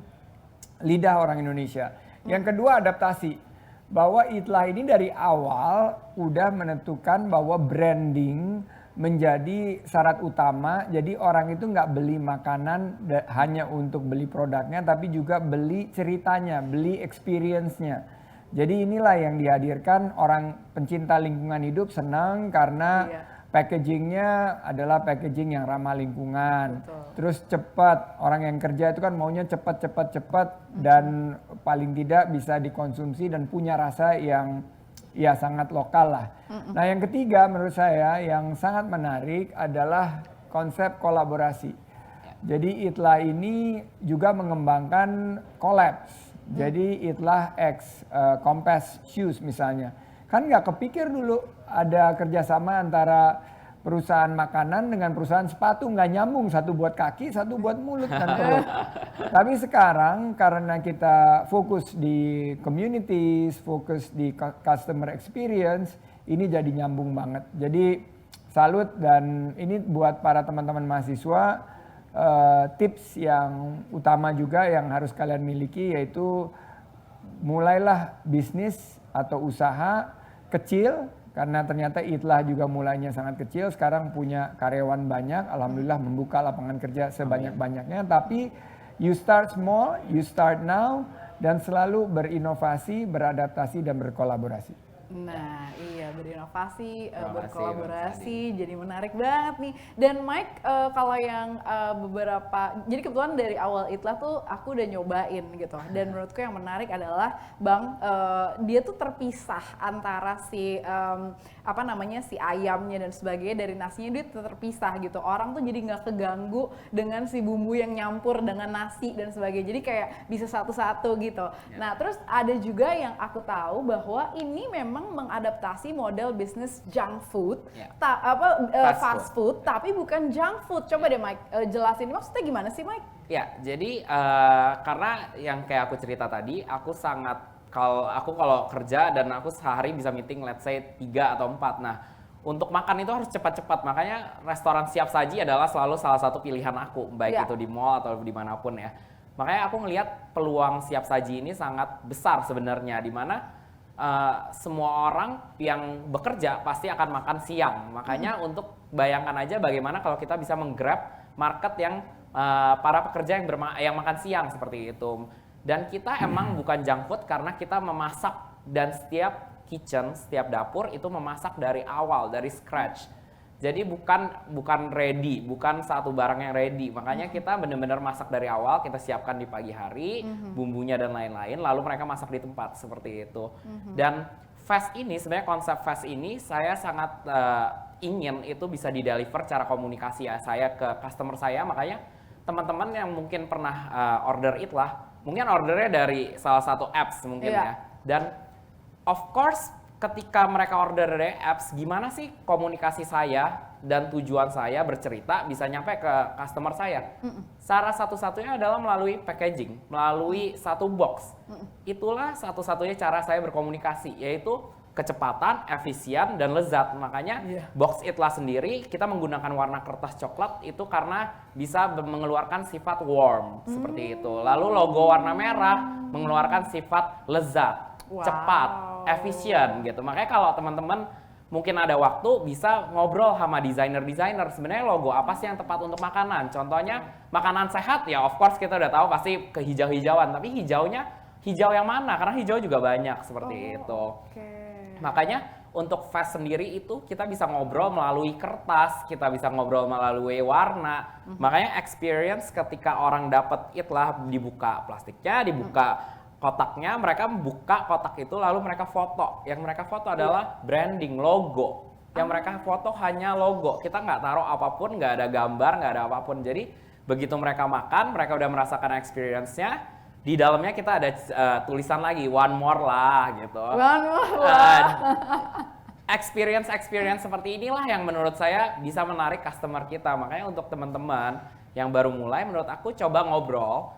lidah orang Indonesia. Yang kedua adaptasi. Bahwa Itlah ini dari awal udah menentukan bahwa branding menjadi syarat utama. Jadi orang itu nggak beli makanan hanya untuk beli produknya, tapi juga beli ceritanya, beli experience-nya. Jadi inilah yang dihadirkan, orang pencinta lingkungan hidup senang karena packagingnya adalah packaging yang ramah lingkungan. Terus cepat, orang yang kerja itu kan maunya cepat dan paling tidak bisa dikonsumsi dan punya rasa yang ya sangat lokal lah. Nah yang ketiga menurut saya yang sangat menarik adalah konsep kolaborasi. Jadi Itlah ini juga mengembangkan collabs. Jadi Itlah X, Compass Shoes misalnya. Kan nggak kepikir dulu ada kerjasama antara perusahaan makanan dengan perusahaan sepatu, nggak nyambung, satu buat kaki, satu buat mulut dan perut. Tapi sekarang karena kita fokus di communities, fokus di customer experience, ini jadi nyambung banget. Jadi salut, dan ini buat para teman-teman mahasiswa, tips yang utama juga yang harus kalian miliki yaitu mulailah bisnis atau usaha kecil. Karena ternyata Itlah juga mulainya sangat kecil, sekarang punya karyawan banyak, alhamdulillah membuka lapangan kerja sebanyak-banyaknya. Tapi you start small, you start now, dan selalu berinovasi, beradaptasi, dan berkolaborasi. Nah, iya, berinovasi, berkolaborasi, Bang jadi menarik banget nih. Dan Mike, kalau yang beberapa, jadi kebetulan dari awal Itlah tuh aku udah nyobain gitu. Dan menurutku yang menarik adalah Bang, dia tuh terpisah antara si si ayamnya dan sebagainya, dari nasinya dia terpisah gitu. Orang tuh jadi nggak keganggu dengan si bumbu yang nyampur dengan nasi dan sebagainya. Jadi kayak bisa satu-satu gitu. Nah, terus ada juga yang aku tahu bahwa ini memang mengadaptasi model bisnis junk food, fast food, tapi bukan junk food. Coba deh Mike, jelasin maksudnya gimana sih Mike? Ya, jadi karena yang kayak aku cerita tadi, kalau kerja dan aku sehari bisa meeting let's say 3 atau 4. Nah, untuk makan itu harus cepat-cepat, makanya restoran siap saji adalah selalu salah satu pilihan aku, baik itu di mall atau dimanapun ya. Makanya aku ngelihat peluang siap saji ini sangat besar sebenarnya, di mana semua orang yang bekerja pasti akan makan siang. Makanya untuk bayangkan aja bagaimana kalau kita bisa menggrab market yang para pekerja yang makan siang seperti itu. Dan kita emang bukan junk food karena kita memasak, dan setiap kitchen, setiap dapur itu memasak dari awal, dari scratch. Jadi bukan ready, bukan satu barang yang ready. Makanya kita benar-benar masak dari awal, kita siapkan di pagi hari, bumbunya dan lain-lain, lalu mereka masak di tempat seperti itu. Dan fast ini, sebenarnya konsep fast ini saya sangat ingin itu bisa dideliver cara komunikasi saya ke customer saya. Makanya teman-teman yang mungkin pernah order Itlah, mungkin ordernya dari salah satu apps mungkin ya. Dan of course ketika mereka order dari apps, gimana sih komunikasi saya dan tujuan saya bercerita bisa nyampe ke customer saya? Cara satu-satunya adalah melalui packaging, melalui satu box. Itulah satu-satunya cara saya berkomunikasi, yaitu kecepatan, efisien, dan lezat. Makanya box Itlah sendiri kita menggunakan warna kertas coklat itu karena bisa mengeluarkan sifat warm seperti itu. Lalu logo warna merah mengeluarkan sifat lezat, cepat, efisien gitu. Makanya kalau teman-teman mungkin ada waktu bisa ngobrol sama desainer-desainer, sebenarnya logo apa sih yang tepat untuk makanan. Contohnya makanan sehat ya, of course kita udah tahu pasti ke hijau-hijauan, tapi hijaunya hijau yang mana? Karena hijau juga banyak seperti itu. Makanya untuk fast sendiri itu kita bisa ngobrol melalui kertas, kita bisa ngobrol melalui warna. Makanya experience ketika orang dapat Itlah, dibuka plastiknya, dibuka kotaknya, mereka buka kotak itu lalu mereka foto. Yang mereka foto adalah branding, logo. Yang mereka foto hanya logo. Kita nggak taruh apapun, nggak ada gambar, nggak ada apapun. Jadi begitu mereka makan, mereka udah merasakan experience-nya. Di dalamnya kita ada tulisan lagi, one more lah gitu. One more lah. Experience seperti inilah yang menurut saya bisa menarik customer kita. Makanya untuk teman-teman yang baru mulai, menurut aku coba ngobrol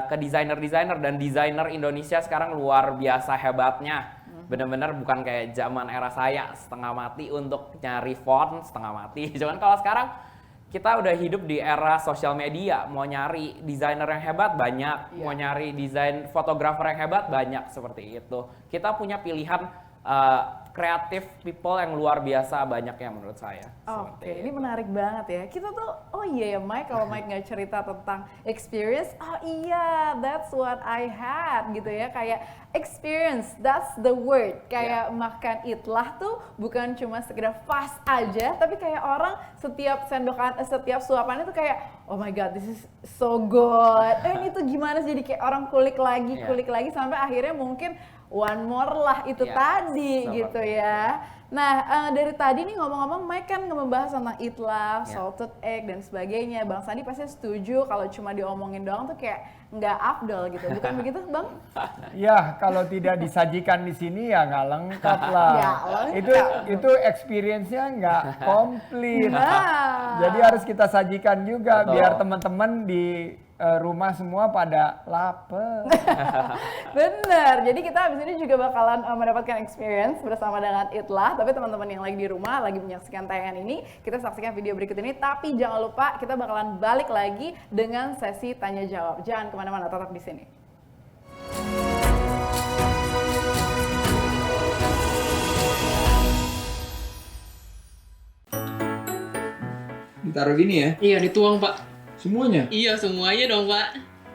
ke desainer-desainer. Dan desainer Indonesia sekarang luar biasa hebatnya. Bener-bener bukan kayak zaman era saya, setengah mati untuk nyari font, setengah mati. Cuman kalau sekarang kita udah hidup di era sosial media, mau nyari desainer yang hebat banyak, mau nyari desain fotografer yang hebat banyak, seperti itu. Kita punya pilihan kreatif people yang luar biasa banyak ya menurut saya. Oke, ini menarik banget ya. Kita tuh, oh iya ya Mike, kalau Mike nggak cerita tentang experience, oh iya, that's what I had gitu ya. Kayak experience, that's the word. Kayak makan Itlah tuh bukan cuma sekedar fast aja, tapi kayak orang setiap sendokan, setiap suapannya tuh kayak, oh my god, this is so good. Ini tuh gimana sih, jadi kayak orang kulik lagi sampai akhirnya mungkin one more lah itu tadi gitu ya. Nah, dari tadi nih ngomong-ngomong, Mike kan membahas tentang itlah, Ya. salted egg dan sebagainya. Bang Sandi pasti setuju kalau cuma diomongin doang tuh kayak nggak afdol gitu, bukan begitu, Bang? Ya, kalau tidak disajikan di sini ya nggak lengkap lah. Nggak lengkap. Itu experience-nya nggak komplit. Nah. Jadi harus kita sajikan juga Betul. biar teman-teman di rumah semua pada lapar. Bener, jadi kita abis ini juga bakalan mendapatkan experience bersama dengan Itlah. Tapi teman-teman yang lagi di rumah, lagi menyaksikan tayangan ini, kita saksikan video berikut ini. Tapi jangan lupa kita bakalan balik lagi dengan sesi tanya jawab. Jangan kemana-mana, tetap di sini. Ditaruh gini ya, Iya, dituang, Pak. semuanya. Iya, semuanya dong, Pak.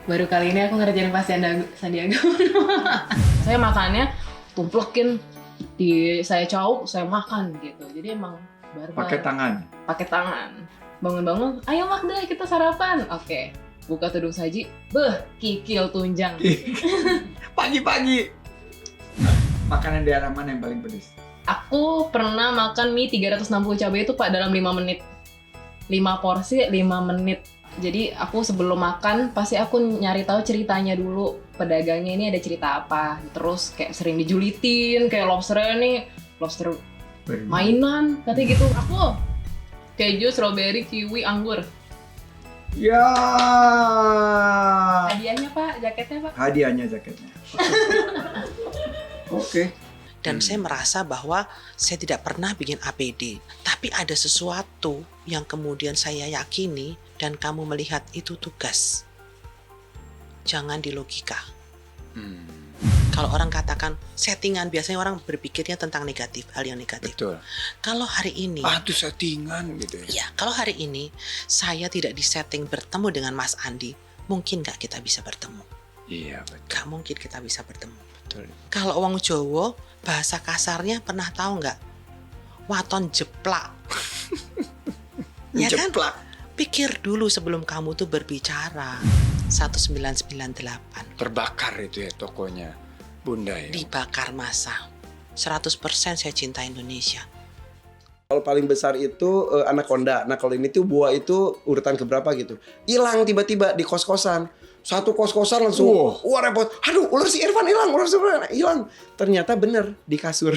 Baru kali ini aku ngerjain Pak Sandiaga Uno. Saya makannya tumplekin, saya cauk, saya makan gitu. Jadi emang barbar. tangan. Pakai tangan. Bangun-bangun, ayo Magda kita sarapan. Oke. Buka tudung saji, kikil tunjang. Pagi-pagi. Makanan daerah mana yang paling pedas? Aku pernah makan mie 360 cabai itu Pak dalam 5 menit. 5 porsi 5 menit. Jadi aku sebelum makan pasti aku nyari tahu ceritanya dulu. Pedagangnya ini ada cerita apa. Terus kayak sering dijulitin, kayak lobsternya nih, lobster mainan katanya gitu. Aku keju, strawberry, kiwi, anggur. Ya. Hadiahnya Pak, jaketnya Pak. Hadiahnya jaketnya. Oke. Dan saya merasa bahwa saya tidak pernah bikin APD. Tapi ada sesuatu yang kemudian saya yakini dan kamu melihat itu tugas. Jangan di logika. Kalau orang katakan settingan, biasanya orang berpikirnya tentang negatif, hal yang negatif. Betul. Kalau hari ini, Itu settingan gitu ya. ya kalau hari ini saya tidak disetting bertemu dengan Mas Andi, mungkin nggak kita bisa bertemu. Iya, betul. Nggak mungkin kita bisa bertemu. Betul. Kalau wong Jawa, bahasa kasarnya pernah tahu nggak? Waton jeplak. Ya kan? Jeplak. Pikir dulu sebelum kamu tuh berbicara. 1998. Terbakar itu ya tokonya. Bunda ya. Dibakar massa. 100% saya cinta Indonesia. Kalau paling besar itu anaconda. Nah kalau ini tuh buah itu urutan keberapa gitu. Hilang tiba-tiba di kos-kosan. Satu kos-kosan langsung, wah repot. Aduh, ular si Irfan hilang, ular si Irfan hilang. Ternyata bener di kasur.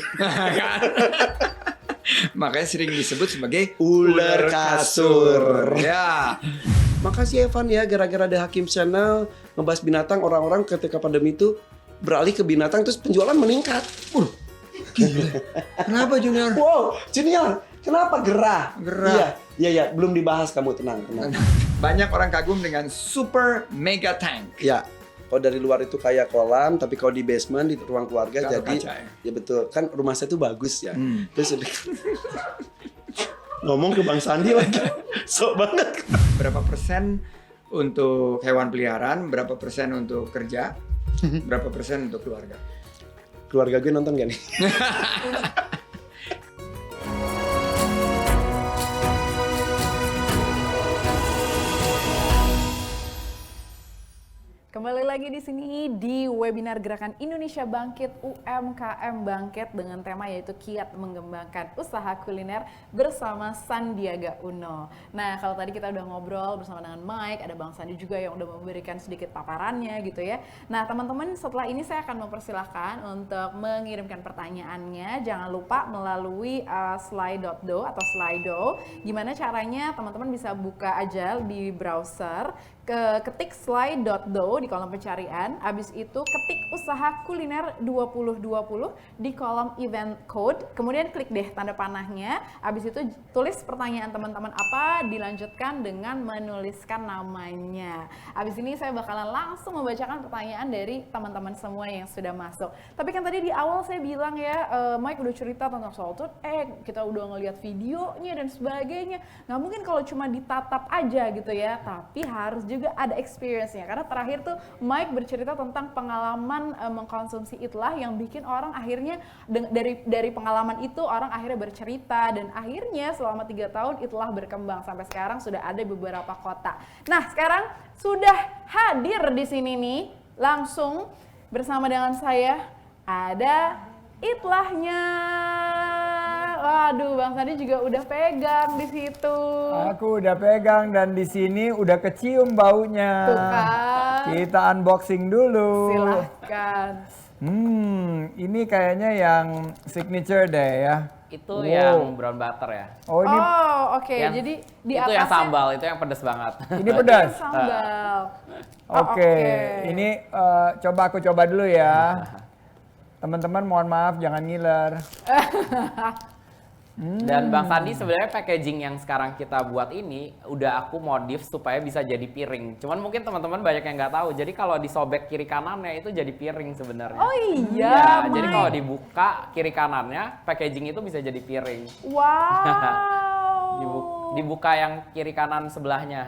Makanya sering disebut sebagai Ular kasur. Ya. Makasih Evan ya, gara-gara ada Hakim Channel ngebahas binatang, orang-orang ketika pandemi itu beralih ke binatang terus penjualan meningkat. Kenapa Junior? Wow, Junior, kenapa gerah? Gerah. Iya, belum dibahas kamu, tenang. Banyak orang kagum dengan super mega tank. Ya, kalau dari luar itu kayak kolam, tapi kalau di basement di ruang keluarga Taruh jadi kaca, ya? ya betul. Kan rumah saya tuh bagus ya. Terus ngomong ke Bang Sandi lagi. Sok banget. Berapa persen untuk hewan peliharaan, berapa persen untuk kerja, berapa persen untuk keluarga? Keluarga gue nonton gak nih? Kembali lagi di sini di webinar Gerakan Indonesia Bangkit UMKM Bangkit dengan tema yaitu Kiat Mengembangkan Usaha Kuliner bersama Sandiaga Uno. Nah, kalau tadi kita udah ngobrol bersama dengan Mike, ada Bang Sandi juga yang udah memberikan sedikit paparannya gitu ya. Nah, teman-teman setelah ini saya akan mempersilahkan untuk mengirimkan pertanyaannya. Jangan lupa melalui slide.do atau Slido. Gimana caranya teman-teman bisa buka aja di browser, ketik slide.do di kolom pencarian, habis itu ketik usaha kuliner 2020 di kolom event code, kemudian klik deh tanda panahnya, habis itu tulis pertanyaan teman-teman apa, dilanjutkan dengan menuliskan namanya. Habis ini saya bakalan langsung membacakan pertanyaan dari teman-teman semua yang sudah masuk. Tapi kan tadi di awal saya bilang ya, Mike udah cerita tentang salted egg, kita udah ngeliat videonya dan sebagainya. Nggak mungkin kalau cuma ditatap aja gitu ya, tapi harus juga ada experience-nya. Karena terakhir tuh Mike bercerita tentang pengalaman mengkonsumsi itlah yang bikin orang akhirnya dari pengalaman itu orang akhirnya bercerita dan akhirnya selama 3 tahun itlah berkembang sampai sekarang sudah ada beberapa kota. Nah, sekarang sudah hadir di sini nih langsung bersama dengan saya ada itlahnya. Waduh, Bang Sandi juga udah pegang di situ. Aku udah pegang dan di sini udah kecium baunya. Tuh kan. Kita unboxing dulu. Silahkan. Ini kayaknya yang signature deh ya. Itu Wow. yang brown butter ya. Oh ini Oh, oke. Yang- Jadi di itu atasnya yang sambal, itu yang pedes banget. ini pedas. sambal. Oke, ini coba aku coba dulu ya. Teman-teman mohon maaf jangan ngiler. Dan Bang Sandi sebenarnya packaging yang sekarang kita buat ini udah aku modif supaya bisa jadi piring. Cuman mungkin teman-teman banyak yang nggak tahu. Jadi kalau disobek kiri kanannya itu jadi piring sebenarnya. Oh iya, Ya, jadi Mike. kalau dibuka kiri kanannya, packaging itu bisa jadi piring. Wow. Dibuka yang kiri kanan sebelahnya,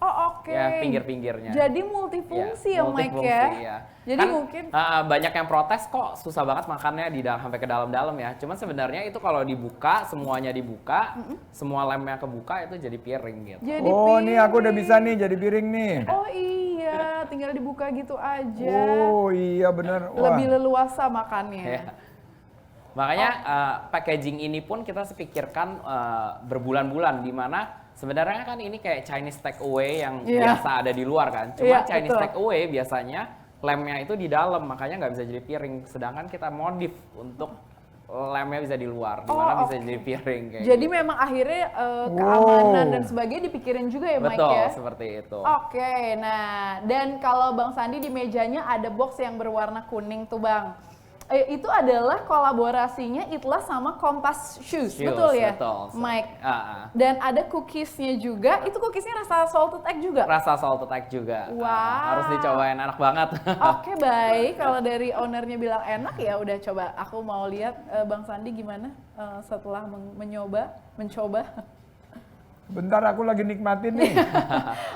Oh, oke. ya pinggir-pinggirnya. Jadi multifungsi ya, Mike multifungsi, ya. ya. Jadi Kan, mungkin banyak yang protes kok susah banget makannya di dalam sampai ke dalam-dalam ya. Cuman sebenarnya itu kalau dibuka, semuanya dibuka, semua lemnya kebuka itu jadi piring gitu. jadi Oh, nih aku udah piring. bisa nih jadi piring nih. Oh iya, tinggal dibuka gitu aja. Oh iya bener. Wah. Lebih leluasa makannya. Ya. Makanya packaging ini pun kita sepikirkan berbulan-bulan, di mana sebenarnya kan ini kayak Chinese takeaway yang Iya. biasa ada di luar kan. Cuma Iya, Chinese betul. takeaway biasanya lemnya itu di dalam, makanya nggak bisa jadi piring. Sedangkan kita modif untuk lemnya bisa di luar, di mana bisa oke. jadi piring kayak Jadi gitu. memang akhirnya keamanan Wow. dan sebagainya dipikirin juga ya, Mike Betul, ya. seperti itu. Oke, nah dan kalau Bang Sandi di mejanya ada box yang berwarna kuning tuh Bang. Itu adalah kolaborasinya Itlah sama Kompas Shoes, betul ya, Betul. Mike? Ah. Dan ada cookiesnya juga, itu cookiesnya rasa salted egg juga? Rasa salted egg juga. Wow. Harus dicobain, enak banget. Oke baik, kalau dari ownernya bilang enak ya udah coba. Aku mau lihat Bang Sandi gimana setelah mencoba. Bentar aku lagi nikmatin nih.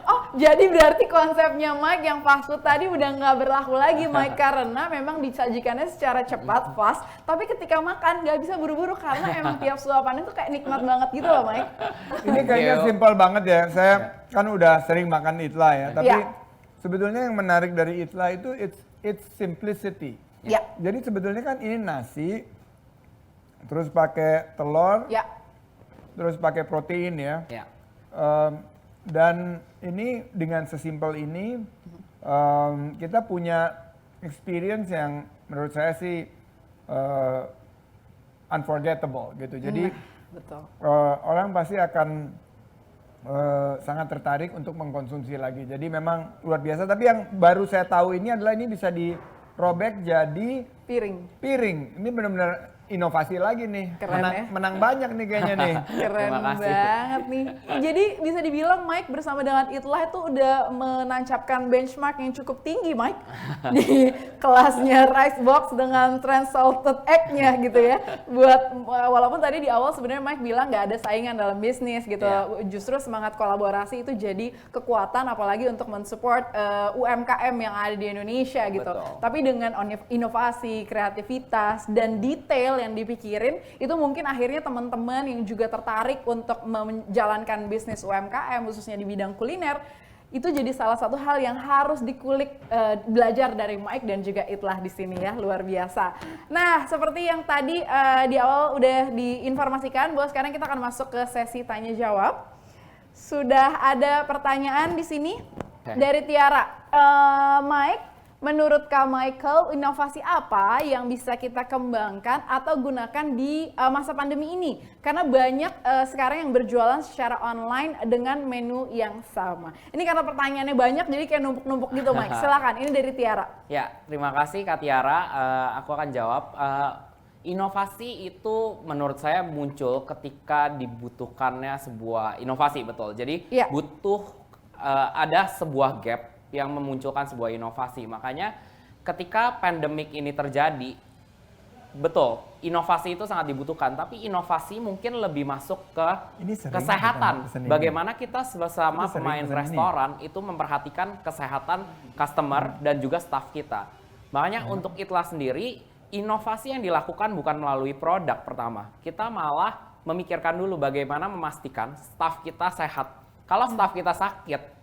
Oh, jadi berarti konsepnya Mike yang fast food tadi udah nggak berlaku lagi, Mike, karena memang disajikannya secara cepat, fast, tapi ketika makan nggak bisa buru-buru karena emang tiap suapan itu kayak nikmat banget gitu loh, Mike. Ini kayaknya you. simpel banget ya. Saya kan udah sering makan Itlah ya, tapi Iya. sebetulnya yang menarik dari Itlah itu it's simplicity. Ya, Jadi sebetulnya kan ini nasi, terus pakai telur, ya, terus pakai protein ya. Ya. Dan ini dengan sesimpel ini kita punya experience yang menurut saya sih unforgettable gitu. Jadi betul. orang pasti akan sangat tertarik untuk mengkonsumsi lagi. Jadi memang luar biasa. Tapi yang baru saya tahu ini adalah ini bisa dirobek jadi piring. Ini benar-benar inovasi lagi nih. Keren ya. Menang banyak nih kayaknya nih. Keren Terima kasih. banget nih. Jadi bisa dibilang Mike bersama dengan Itlah itu udah menancapkan benchmark yang cukup tinggi, Mike. Di kelasnya rice box dengan trend salted egg-nya gitu ya. Walaupun tadi di awal sebenarnya Mike bilang nggak ada saingan dalam bisnis gitu. Iya. Justru semangat kolaborasi itu jadi kekuatan apalagi untuk mensupport UMKM yang ada di Indonesia gitu. Betul. Tapi dengan inovasi, kreativitas, dan detail yang dipikirin, itu mungkin akhirnya teman-teman yang juga tertarik untuk menjalankan bisnis UMKM, khususnya di bidang kuliner, itu jadi salah satu hal yang harus dikulik, belajar dari Mike dan juga Itlah di sini ya, luar biasa. Nah, seperti yang tadi di awal udah diinformasikan, bahwa sekarang kita akan masuk ke sesi tanya-jawab. Sudah ada pertanyaan di sini dari Tiara. Mike, menurut Kak Michael, inovasi apa yang bisa kita kembangkan atau gunakan di masa pandemi ini? Karena banyak sekarang yang berjualan secara online dengan menu yang sama. Ini karena pertanyaannya banyak, jadi kayak numpuk-numpuk gitu, Mike. Silakan, ini dari Tiara. Ya, terima kasih Kak Tiara. Aku akan jawab. Inovasi itu menurut saya muncul ketika dibutuhkannya sebuah inovasi, betul. Jadi Iya. butuh ada sebuah gap yang memunculkan sebuah inovasi. Makanya ketika pandemik ini terjadi, betul, inovasi itu sangat dibutuhkan. Tapi inovasi mungkin lebih masuk ke Ini sering kesehatan. kita pesen ini. Bagaimana kita bersama Itu sering pemain pesen ini. restoran itu memperhatikan kesehatan customer dan juga staff kita. Makanya untuk Itlah sendiri, inovasi yang dilakukan bukan melalui produk pertama. Kita malah memikirkan dulu bagaimana memastikan staff kita sehat. Kalau staff kita sakit,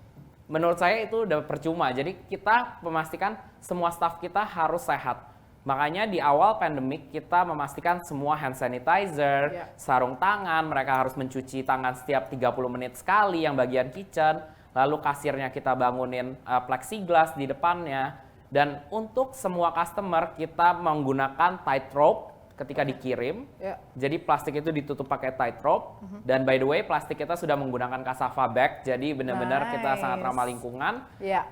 menurut saya itu udah percuma. Jadi kita memastikan semua staff kita harus sehat. Makanya di awal pandemik kita memastikan semua hand sanitizer, sarung tangan, mereka harus mencuci tangan setiap 30 menit sekali yang bagian kitchen, lalu kasirnya kita bangunin plexiglass di depannya, dan untuk semua customer kita menggunakan tight rope ketika dikirim. Jadi plastik itu ditutup pakai tight rope, dan by the way plastik kita sudah menggunakan cassava bag, jadi benar-benar kita sangat ramah lingkungan.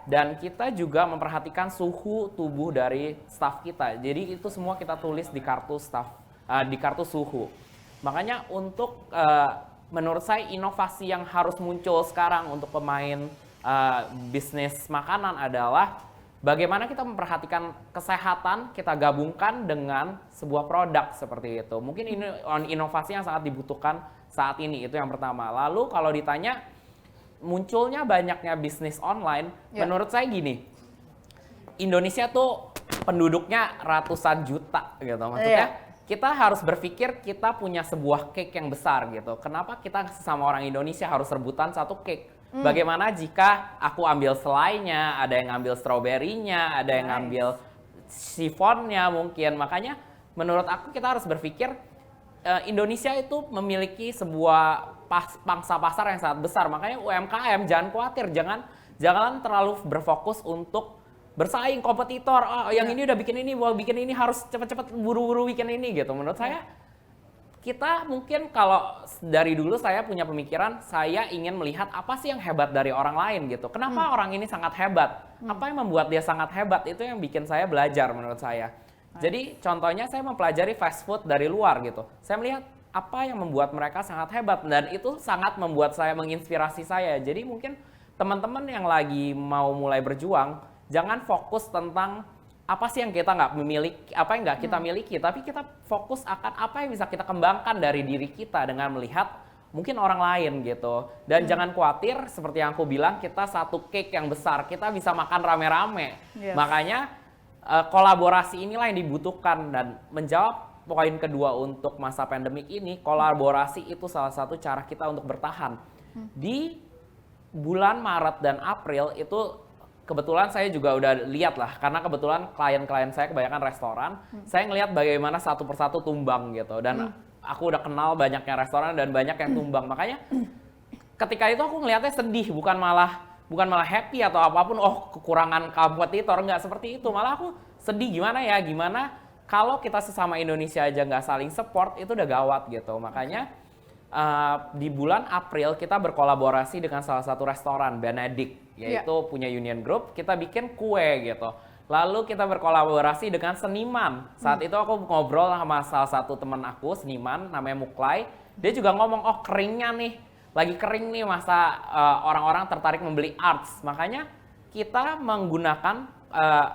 Dan kita juga memperhatikan suhu tubuh dari staff kita. Jadi itu semua kita tulis di kartu staff, di kartu suhu. Makanya untuk menurut saya inovasi yang harus muncul sekarang untuk pemain bisnis makanan adalah bagaimana kita memperhatikan kesehatan, kita gabungkan dengan sebuah produk seperti itu. Mungkin ini inovasi yang sangat dibutuhkan saat ini, itu yang pertama. Lalu kalau ditanya munculnya banyaknya bisnis online, menurut saya gini, Indonesia tuh penduduknya ratusan juta gitu. Maksudnya kita harus berpikir kita punya sebuah cake yang besar gitu. Kenapa kita sesama orang Indonesia harus rebutan satu cake? Bagaimana jika aku ambil selainya, ada yang ngambil stroberinya, ada yang ngambil chiffonnya mungkin. Makanya menurut aku kita harus berpikir Indonesia itu memiliki sebuah pangsa pasar yang sangat besar. Makanya UMKM jangan khawatir, jangan terlalu berfokus untuk bersaing kompetitor. Oh, yang ini udah bikin ini, mau bikin ini harus cepet-cepet buru-buru bikin ini gitu. Menurut saya kita mungkin kalau dari dulu saya punya pemikiran, saya ingin melihat apa sih yang hebat dari orang lain gitu. Kenapa orang ini sangat hebat? Apa yang membuat dia sangat hebat? Itu yang bikin saya belajar menurut saya. Jadi contohnya saya mempelajari fast food dari luar gitu. Saya melihat apa yang membuat mereka sangat hebat, dan itu sangat membuat saya, menginspirasi saya. Jadi mungkin teman-teman yang lagi mau mulai berjuang, jangan fokus tentang apa sih yang kita nggak memiliki, apa yang nggak kita miliki, tapi kita fokus akan apa yang bisa kita kembangkan dari diri kita dengan melihat mungkin orang lain gitu. Dan jangan khawatir, seperti yang aku bilang, kita satu cake yang besar, kita bisa makan rame-rame. Makanya kolaborasi inilah yang dibutuhkan. Dan menjawab poin kedua untuk masa pandemik ini, kolaborasi itu salah satu cara kita untuk bertahan. Di bulan Maret dan April itu kebetulan saya juga udah lihat lah, karena kebetulan klien-klien saya kebanyakan restoran, saya ngelihat bagaimana satu persatu tumbang gitu, dan aku udah kenal banyaknya restoran dan banyak yang tumbang. Makanya ketika itu aku ngelihatnya sedih, bukan malah happy atau apapun, oh kekurangan kompetitor, nggak seperti itu. Malah aku sedih, gimana kalau kita sesama Indonesia aja nggak saling support, itu udah gawat gitu. Makanya di bulan April kita berkolaborasi dengan salah satu restoran, Benedict, yaitu punya Union Group. Kita bikin kue gitu. Lalu kita berkolaborasi dengan seniman. Saat itu aku ngobrol sama salah satu teman aku, seniman, namanya Muklai. Dia juga ngomong, oh keringnya nih, lagi kering nih, masa orang-orang tertarik membeli arts. Makanya kita menggunakan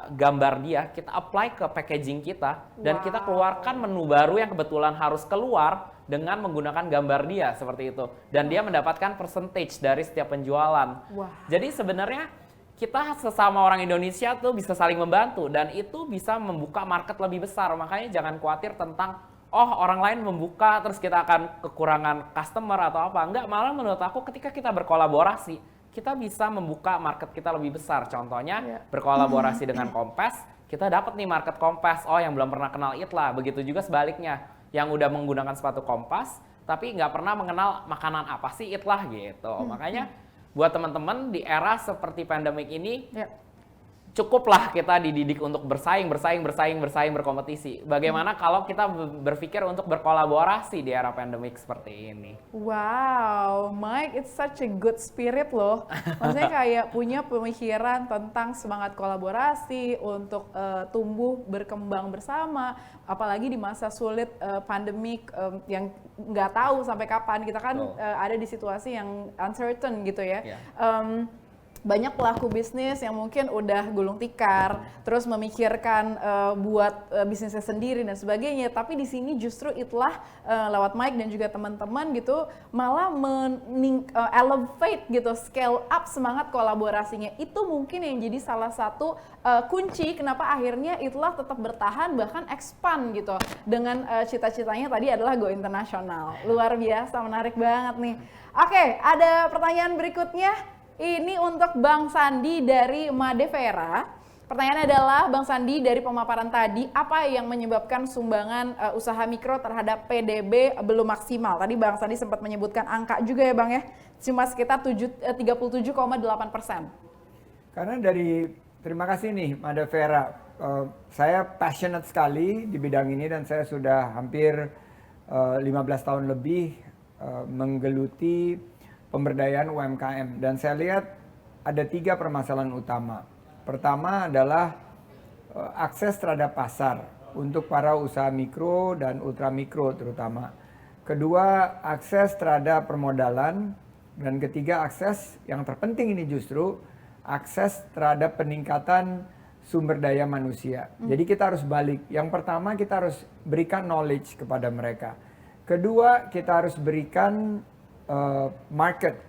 gambar dia, kita apply ke packaging kita, dan kita keluarkan menu baru yang kebetulan harus keluar dengan menggunakan gambar dia seperti itu. Dan dia mendapatkan percentage dari setiap penjualan. Jadi sebenarnya kita sesama orang Indonesia tuh bisa saling membantu, dan itu bisa membuka market lebih besar. Makanya jangan khawatir tentang, oh orang lain membuka terus kita akan kekurangan customer atau apa. Enggak, malah menurut aku ketika kita berkolaborasi, kita bisa membuka market kita lebih besar. Contohnya berkolaborasi dengan Kompas, kita dapat nih market Kompas. Oh yang belum pernah kenal Itlah. Begitu juga sebaliknya, yang udah menggunakan sepatu Kompas tapi nggak pernah mengenal makanan apa sih Itlah gitu. Makanya buat teman-teman di era seperti pandemik ini, cukuplah kita dididik untuk bersaing, berkompetisi. Bagaimana kalau kita berpikir untuk berkolaborasi di era pandemik seperti ini? Wow, Mike, it's such a good spirit loh. Maksudnya kayak punya pemikiran tentang semangat kolaborasi untuk tumbuh, berkembang bersama. Apalagi di masa sulit pandemik yang nggak tahu sampai kapan. Kita kan ada di situasi yang uncertain gitu ya. Banyak pelaku bisnis yang mungkin udah gulung tikar, terus memikirkan buat bisnisnya sendiri dan sebagainya. Tapi di sini justru Itlah lewat Mike dan juga teman-teman gitu malah elevate gitu, scale up semangat kolaborasinya. Itu mungkin yang jadi salah satu kunci kenapa akhirnya Itlah tetap bertahan, bahkan expand gitu dengan cita-citanya tadi adalah go internasional. Luar biasa, menarik banget nih. Oke, ada pertanyaan berikutnya. Ini untuk Bang Sandi dari Madevera. Pertanyaannya adalah, Bang Sandi, dari pemaparan tadi, apa yang menyebabkan sumbangan usaha mikro terhadap PDB belum maksimal? Tadi Bang Sandi sempat menyebutkan angka juga ya Bang ya, cuma sekitar 37,8%. Karena terima kasih nih Mada Vera, saya passionate sekali di bidang ini dan saya sudah hampir 15 tahun lebih menggeluti pemberdayaan UMKM. Dan saya lihat ada 3 permasalahan utama. Pertama adalah akses terhadap pasar untuk para usaha mikro dan ultra mikro terutama. Kedua, akses terhadap permodalan. Dan ketiga, akses yang terpenting ini justru akses terhadap peningkatan sumber daya manusia. Jadi kita harus balik. Yang pertama kita harus berikan knowledge kepada mereka. Kedua, kita harus berikan market.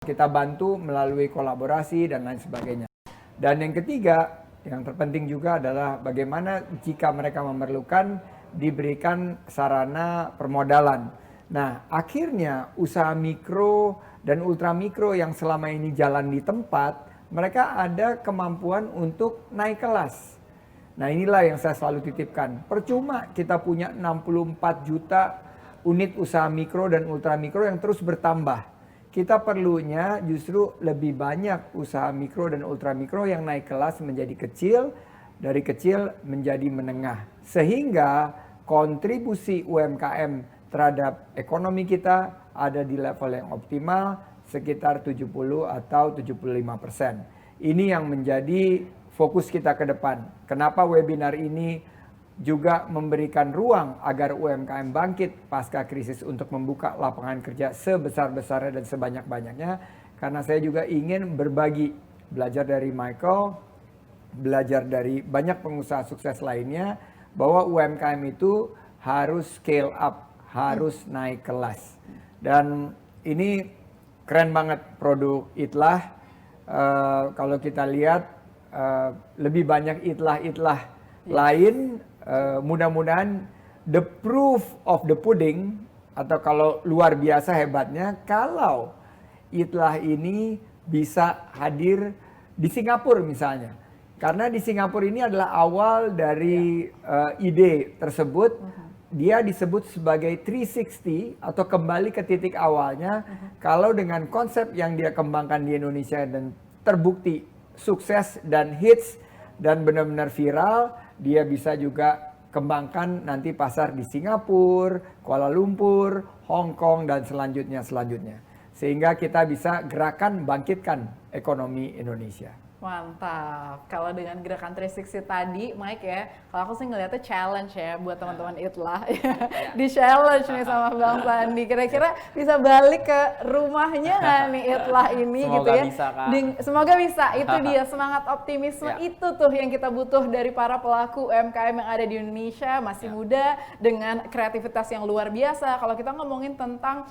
Kita bantu melalui kolaborasi dan lain sebagainya. Dan yang ketiga, yang terpenting juga adalah bagaimana jika mereka memerlukan diberikan sarana permodalan. Nah, akhirnya usaha mikro dan ultra mikro yang selama ini jalan di tempat, mereka ada kemampuan untuk naik kelas. Nah, inilah yang saya selalu titipkan. Percuma kita punya 64 juta unit usaha mikro dan ultra mikro yang terus bertambah. Kita perlunya justru lebih banyak usaha mikro dan ultra mikro yang naik kelas menjadi kecil, dari kecil menjadi menengah. Sehingga kontribusi UMKM terhadap ekonomi kita ada di level yang optimal sekitar 70 atau 75%. Ini yang menjadi fokus kita ke depan. Kenapa webinar ini juga memberikan ruang agar UMKM bangkit pasca krisis untuk membuka lapangan kerja sebesar-besarnya dan sebanyak-banyaknya. Karena saya juga ingin berbagi, belajar dari Michael, belajar dari banyak pengusaha sukses lainnya, bahwa UMKM itu harus scale up, harus naik kelas. Dan ini keren banget produk Itlah. Kalau kita lihat lebih banyak itlah-itlah lain. Mudah-mudahan the proof of the pudding, atau kalau luar biasa hebatnya kalau Itlah ini bisa hadir di Singapura misalnya. Karena di Singapura ini adalah awal dari ide tersebut. Dia disebut sebagai 360 atau kembali ke titik awalnya. Kalau dengan konsep yang dia kembangkan di Indonesia dan terbukti sukses dan hits dan benar-benar viral, dia bisa juga kembangkan nanti pasar di Singapura, Kuala Lumpur, Hong Kong, dan selanjutnya. Sehingga kita bisa gerakan bangkitkan ekonomi Indonesia. Mantap. Kalau dengan gerakan 360 tadi, Mike ya, kalau aku sih ngeliatnya challenge ya buat teman-teman Itlah. Di challenge nih sama Bang Sandi. Kira-kira bisa balik ke rumahnya nggak nih Itlah ini? Semoga gitu ya? bisa, Kak. Semoga bisa. Itu dia semangat optimisme itu tuh yang kita butuh dari para pelaku UMKM yang ada di Indonesia, masih muda dengan kreativitas yang luar biasa. Kalau kita ngomongin tentang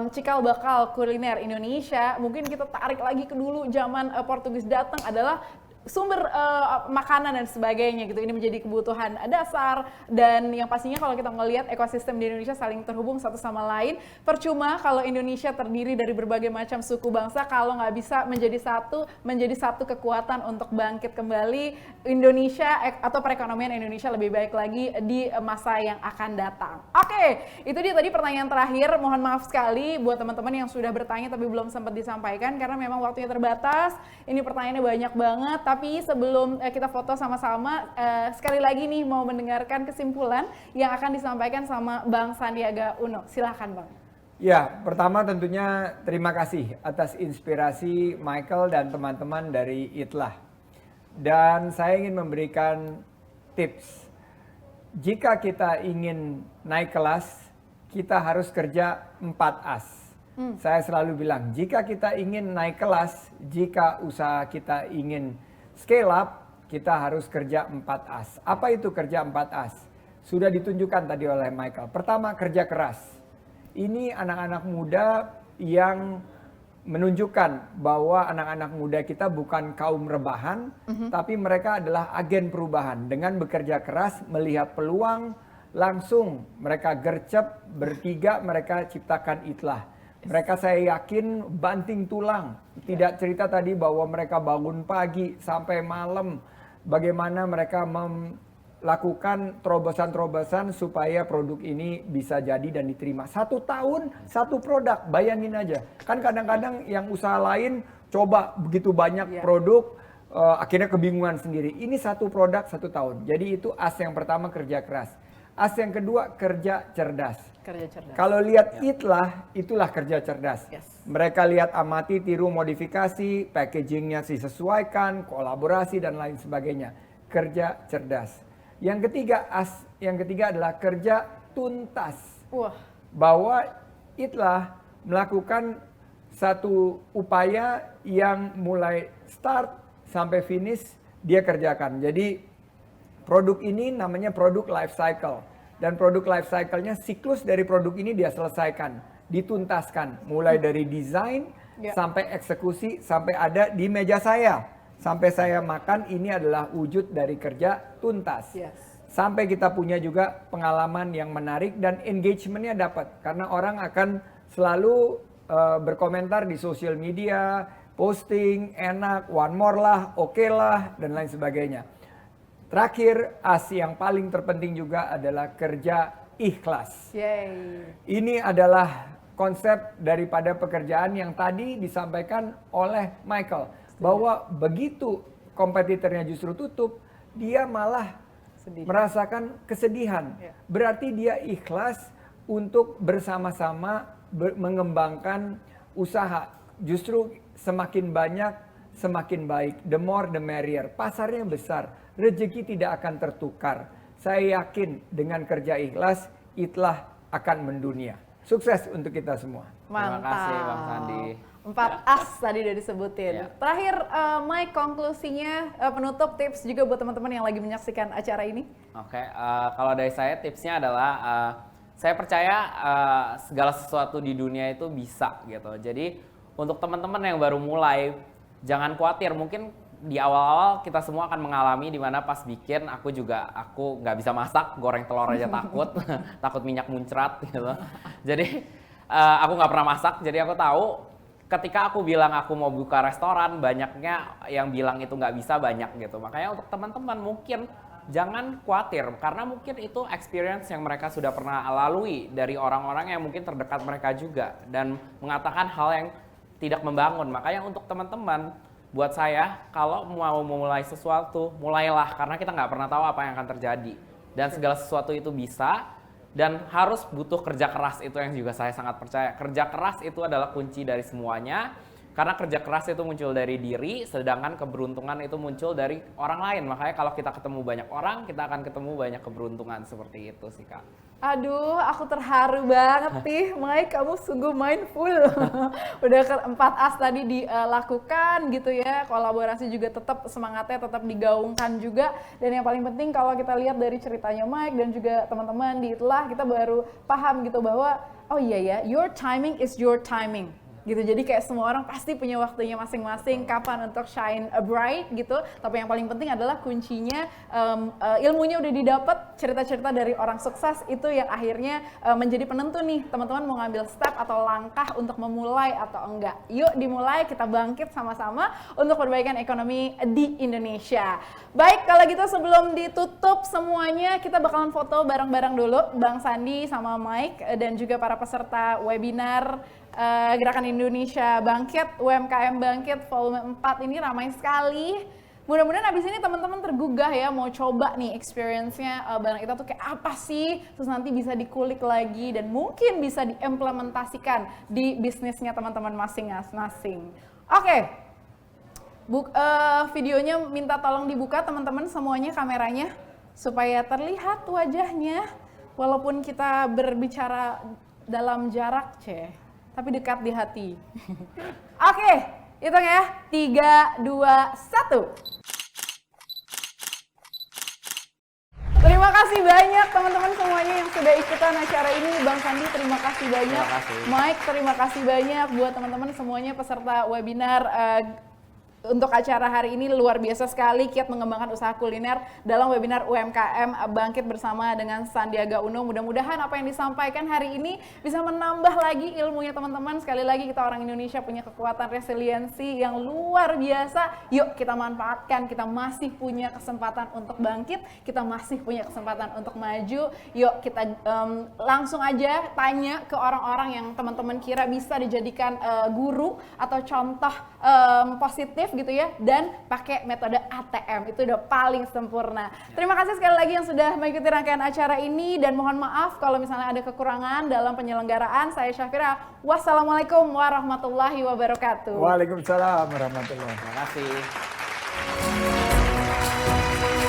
cikal bakal kuliner Indonesia, mungkin kita tarik lagi ke dulu zaman Portugis datang adalah sumber makanan dan sebagainya gitu. Ini menjadi kebutuhan dasar, dan yang pastinya kalau kita ngelihat ekosistem di Indonesia saling terhubung satu sama lain. Percuma kalau Indonesia terdiri dari berbagai macam suku bangsa kalau nggak bisa menjadi satu kekuatan untuk bangkit kembali Indonesia atau perekonomian Indonesia lebih baik lagi di masa yang akan datang. Oke, itu dia tadi pertanyaan terakhir. Mohon maaf sekali buat teman-teman yang sudah bertanya tapi belum sempat disampaikan karena memang waktunya terbatas. Ini pertanyaannya banyak banget. Tapi sebelum kita foto sama-sama, sekali lagi nih mau mendengarkan kesimpulan yang akan disampaikan sama Bang Sandiaga Uno. Silakan Bang. Ya, pertama tentunya terima kasih atas inspirasi Michael dan teman-teman dari Itlah. Dan saya ingin memberikan tips. Jika kita ingin naik kelas, kita harus kerja 4As. Saya selalu bilang, jika kita ingin naik kelas, jika usaha kita ingin scale up, kita harus kerja 4As. Apa itu kerja 4As? Sudah ditunjukkan tadi oleh Michael. Pertama, kerja keras. Ini anak-anak muda yang menunjukkan bahwa anak-anak muda kita bukan kaum rebahan, tapi mereka adalah agen perubahan. Dengan bekerja keras, melihat peluang, langsung mereka gercep, bertiga mereka ciptakan Itlah. Mereka saya yakin banting tulang. Tidak cerita tadi bahwa mereka bangun pagi sampai malam bagaimana mereka melakukan terobosan-terobosan supaya produk ini bisa jadi dan diterima. 1 tahun, 1 produk, bayangin aja. Kan kadang-kadang yang usaha lain coba begitu banyak produk, akhirnya kebingungan sendiri. Ini 1 produk 1 tahun. Jadi itu as yang pertama, kerja keras. As yang kedua, kerja cerdas. Kerja cerdas. Kalau lihat itulah kerja cerdas. Yes. Mereka lihat, amati, tiru, modifikasi, packagingnya disesuaikan, kolaborasi dan lain sebagainya. Kerja cerdas. Yang ketiga adalah kerja tuntas. Wah. Bahwa itlah melakukan satu upaya yang mulai start sampai finish dia kerjakan. Jadi produk ini namanya produk life cycle. Dan produk life cycle-nya, siklus dari produk ini dia selesaikan, dituntaskan. Mulai dari desain sampai eksekusi, sampai ada di meja saya. Sampai saya makan, ini adalah wujud dari kerja tuntas. Yes. Sampai kita punya juga pengalaman yang menarik dan engagement-nya dapat. Karena orang akan selalu berkomentar di sosial media, posting, enak, one more lah, oke lah, dan lain sebagainya. Terakhir, as yang paling terpenting juga adalah kerja ikhlas. Yay. Ini adalah konsep daripada pekerjaan yang tadi disampaikan oleh Michael. Bahwa begitu kompetitornya justru tutup, dia malah merasakan kesedihan. Berarti dia ikhlas untuk bersama-sama mengembangkan usaha. Justru semakin banyak, semakin baik. The more the merrier. Pasarnya besar. Rezeki tidak akan tertukar. Saya yakin dengan kerja ikhlas, itulah akan mendunia. Sukses untuk kita semua. Mantap. Terima kasih Bang Sandi. 4 as tadi udah disebutin. Terakhir, Mike, konklusinya, penutup tips juga buat teman-teman yang lagi menyaksikan acara ini. Oke, kalau dari saya tipsnya adalah saya percaya segala sesuatu di dunia itu bisa gitu. Jadi untuk teman-teman yang baru mulai, jangan khawatir. Mungkin di awal-awal kita semua akan mengalami di mana pas bikin aku nggak bisa masak, goreng telur aja takut, takut minyak muncrat gitu. Jadi aku nggak pernah masak, jadi aku tahu ketika aku bilang aku mau buka restoran, banyaknya yang bilang itu nggak bisa banyak gitu. Makanya untuk teman-teman mungkin jangan khawatir karena mungkin itu experience yang mereka sudah pernah lalui dari orang-orang yang mungkin terdekat mereka juga dan mengatakan hal yang tidak membangun. Makanya untuk teman-teman, buat saya, kalau mau memulai sesuatu, mulailah. Karena kita nggak pernah tahu apa yang akan terjadi. Dan segala sesuatu itu bisa, dan harus butuh kerja keras. Itu yang juga saya sangat percaya. Kerja keras itu adalah kunci dari semuanya. Karena kerja keras itu muncul dari diri, sedangkan keberuntungan itu muncul dari orang lain. Makanya kalau kita ketemu banyak orang, kita akan ketemu banyak keberuntungan. Seperti itu sih, Kak. Aduh, aku terharu banget nih, Mike, kamu sungguh mindful. Udah 4 as tadi dilakukan gitu ya, kolaborasi juga tetap semangatnya tetap digaungkan juga. Dan yang paling penting kalau kita lihat dari ceritanya Mike dan juga teman-teman di Itulah, kita baru paham gitu bahwa oh iya ya, your timing is your timing. Gitu, jadi kayak semua orang pasti punya waktunya masing-masing kapan untuk shine bright gitu, tapi yang paling penting adalah kuncinya ilmunya udah didapat, cerita-cerita dari orang sukses itu yang akhirnya menjadi penentu nih teman-teman mau ngambil step atau langkah untuk memulai atau enggak. Yuk dimulai, kita bangkit sama-sama untuk perbaikan ekonomi di Indonesia. Baik, kalau gitu sebelum ditutup semuanya kita bakalan foto bareng-bareng dulu, Bang Sandi sama Mike dan juga para peserta webinar Gerakan Indonesia Bangkit, UMKM Bangkit volume 4 ini ramai sekali. Mudah-mudahan abis ini teman-teman tergugah ya mau coba nih experience-nya barang kita tuh kayak apa sih, terus nanti bisa dikulik lagi dan mungkin bisa diimplementasikan di bisnisnya teman-teman masing-masing. Oke, videonya minta tolong dibuka teman-teman semuanya kameranya supaya terlihat wajahnya walaupun kita berbicara dalam jarak tapi dekat di hati. Oke, hitung ya. 3, 2, 1. Terima kasih banyak teman-teman semuanya yang sudah ikutan acara ini. Bang Sandi, terima kasih banyak. Terima kasih. Mike, terima kasih banyak buat teman-teman semuanya peserta webinar untuk acara hari ini luar biasa sekali, kiat mengembangkan usaha kuliner dalam webinar UMKM Bangkit bersama dengan Sandiaga Uno. Mudah-mudahan apa yang disampaikan hari ini bisa menambah lagi ilmunya teman-teman. Sekali lagi kita orang Indonesia punya kekuatan resiliensi yang luar biasa. Yuk kita manfaatkan, kita masih punya kesempatan untuk bangkit, kita masih punya kesempatan untuk maju. Yuk kita langsung aja tanya ke orang-orang yang teman-teman kira bisa dijadikan guru atau contoh positif gitu ya, dan pakai metode ATM, itu udah paling sempurna. Terima kasih sekali lagi yang sudah mengikuti rangkaian acara ini, dan mohon maaf kalau misalnya ada kekurangan dalam penyelenggaraan. Saya Syafira, wassalamualaikum warahmatullahi wabarakatuh. Waalaikumsalam warahmatullahi wabarakatuh. Terima kasih.